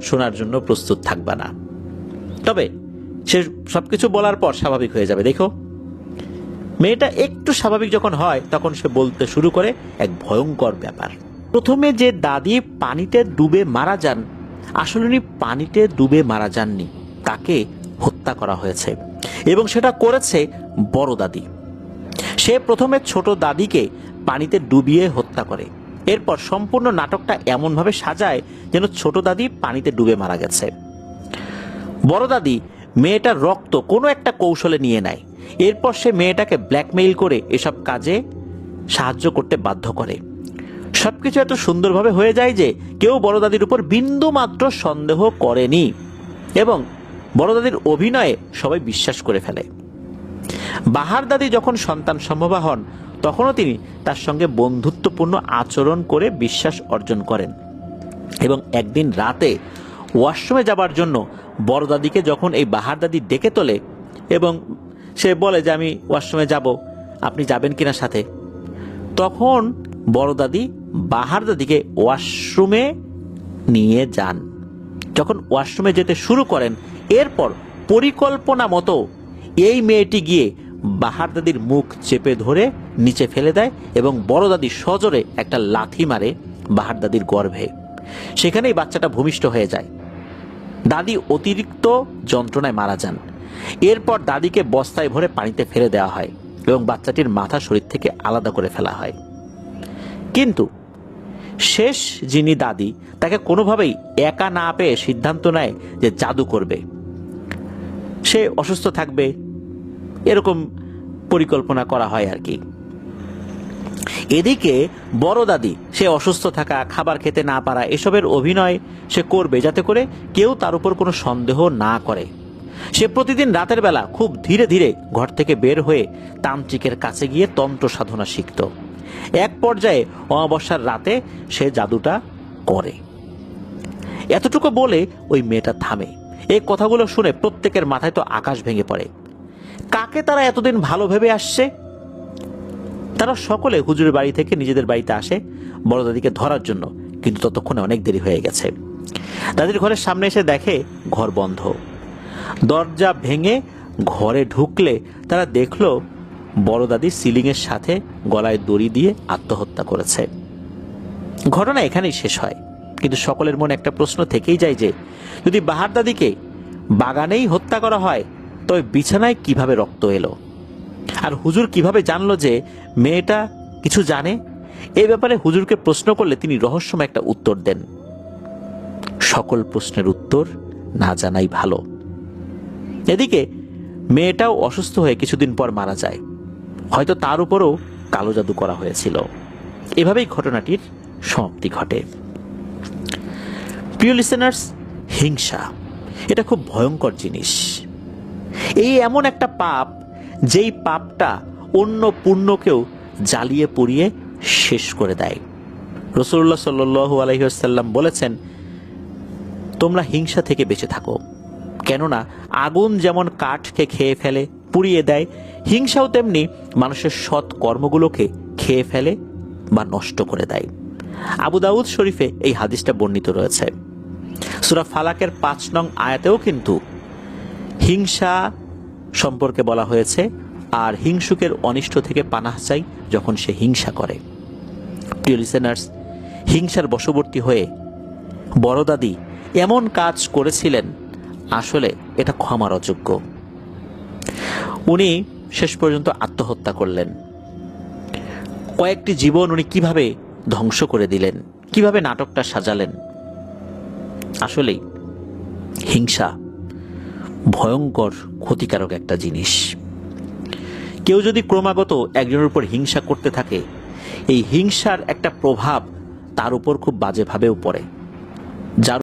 শোনার জন্য প্রস্তুত থাকবা না। তবে সে সবকিছু বলার পর স্বাভাবিক হয়ে যাবে। দেখো, মেয়েটা একটু স্বাভাবিক যখন হয় তখন সে বলতে শুরু করে এক ভয়ঙ্কর ব্যাপার। প্রথমে যে দাদি পানিতে ডুবে মারা যান, আসলে উনি পানিতে ডুবে মারা যাননি, তাকে হত্যা করা হয়েছে এবং সেটা করেছে বড় দাদি। সে প্রথমে ছোট দাদিকে পানিতে ডুবিয়ে হত্যা করে। এরপর সম্পূর্ণ নাটকটা এমনভাবে সাজায় যেন ছোট দাদি পানিতে ডুবে মারা গেছে। বড় দাদি মেয়েটার রক্ত কোনো একটা কৌশলে নিয়ে নেয়। এরপর সে মেয়েটাকে ব্ল্যাকমেইল করে এসব কাজে সাহায্য করতে বাধ্য করে। সবকিছু এত সুন্দরভাবে হয়ে যায় যে কেউ বড় দাদির উপর বিন্দু মাত্র সন্দেহ করেনি এবং বড় দাদির অভিনয়ে সবাই বিশ্বাস করে ফেলে। বাহার দাদি যখন সন্তান সম্ভবা হন তখনও তিনি তার সঙ্গে বন্ধুত্বপূর্ণ আচরণ করে বিশ্বাস অর্জন করেন এবং একদিন রাতে ওয়াশরুমে যাবার জন্য বড় দাদিকে যখন এই বাহার দাদি ডেকে তোলে এবং সে বলে যে আমি ওয়াশরুমে যাব, আপনি যাবেন কিনা সাথে, তখন বড় দাদি বাহার দাদিকে ওয়াশরুমে নিয়ে যান। যখন ওয়াশরুমে যেতে শুরু করেন, এরপর পরিকল্পনা মতো এই মেয়েটি গিয়ে বাহার দাদির মুখ চেপে ধরে নিচে ফেলে দেয় এবং বড় দাদি সজোরে একটা লাথি মারে বাহার দাদির গর্ভে। সেখানেই বাচ্চাটা ভূমিষ্ঠ হয়ে যায়। দাদি অতিরিক্ত যন্ত্রণায় মারা যান। এরপর দাদিকে বস্তায় ভরে পানিতে ফেলে দেওয়া হয় এবং বাচ্চাটির মাথা শরীর থেকে আলাদা করে ফেলা হয়। কিন্তু শেষ যিনি দাদি, তাকে কোনোভাবেই একা না পেয়ে সিদ্ধান্ত নেয় যে জাদু করবে, সে অসুস্থ থাকবে, এরকম পরিকল্পনা করা হয় আর কি। এদিকে বড় দাদি সে অসুস্থ থাকা, খাবার খেতে না পারা, এসবের অভিনয় সে করবে যাতে করে কেউ তার উপর কোনো সন্দেহ না করে। সে প্রতিদিন রাতের বেলা খুব ধীরে ধীরে ঘর থেকে বের হয়ে তান্ত্রিকের কাছে গিয়ে তন্ত্র সাধনা শিখত। এক পর্যায়ে অমাবস্যার রাতে সে জাদুটা করে। এতটুকু বলে ওই মেয়েটা থামে। এই কথাগুলো শুনে প্রত্যেকের মাথায় তো আকাশ ভেঙে পড়ে। কাকে তারা এতদিন ভালো ভেবে আসছে? তারা সকলে হুজুরের বাড়ি থেকে নিজেদের বাড়িতে আসে বড় দাদিকে ধরার জন্য, কিন্তু ততক্ষণে অনেক দেরি হয়ে গেছে। দাদির ঘরের সামনে এসে দেখে ঘর বন্ধ। দরজা ভেঙে ঘরে ঢুকলে তারা দেখলো বড় দাদি সিলিংয়ের সাথে গলায় দড়ি দিয়ে আত্মহত্যা করেছে। ঘটনা এখানেই শেষ হয়, কিন্তু সকলের মনে একটা প্রশ্ন থেকেই যায় যে যদি বাহার দাদিকে বাগানেই হত্যা করা হয়, তবে বিছানায় কিভাবে রক্ত এলো? আর হুজুর কিভাবে জানলো যে মেয়েটা কিছু জানে? এই ব্যাপারে হুজুরকে প্রশ্ন করলে তিনি রহস্যময় একটা উত্তর দেন। সকল প্রশ্নের উত্তর না জানাই ভালো। এদিকে মেয়েটাও অসুস্থ হয়ে কিছুদিন পর মারা যায়। হয়তো তার উপরও কালো জাদু করা হয়েছিল। এভাবেই ঘটনাটির সমাপ্তি ঘটে। প্রিয় লিসেনার্স, হিংসা এটা খুব ভয়ঙ্কর জিনিস। এই এমন একটা পাপ, যেই পাপটা অন্য পুণ্যকেও জ্বালিয়ে পুড়িয়ে শেষ করে দেয়। রাসূলুল্লাহ সাল্লাল্লাহু আলাইহি ওয়াসাল্লাম বলেছেন, তোমরা হিংসা থেকে বেঁচে থাকো, কেননা আগুন যেমন কাঠকে খেয়ে ফেলে, পুড়িয়ে দেয়, হিংসাও তেমনি মানুষের সৎ কর্মগুলোকে খেয়ে ফেলে বা নষ্ট করে দেয়। আবু দাউদ শরীফে এই হাদিসটা বর্ণিত রয়েছে। সূরা ফালাকের ৫ নং আয়াতেও কিন্তু হিংসা সম্পর্কে বলা হয়েছে, আর হিংসুকের অনিষ্ট থেকে পানাহ চাই যখন সে হিংসা করে। প্রিয় লিসেনার্স, হিংসার বশবর্তী হয়ে বড় দাদি এমন কাজ করেছিলেন, আসলে এটা ক্ষমার অযোগ্য। উনি শেষ পর্যন্ত আত্মহত্যা করলেন। কয়েকটি জীবন উনি কিভাবে ধ্বংস করে দিলেন, কিভাবে নাটকটা সাজালেন। আসলেই হিংসা ভয়ঙ্কর ক্ষতিকারক একটা জিনিস। কেউ যদি ক্রমাগত একজনের উপর হিংসা করতে থাকে, এই হিংসার একটা প্রভাব তার উপর খুব বাজেভাবেও পড়ে। যার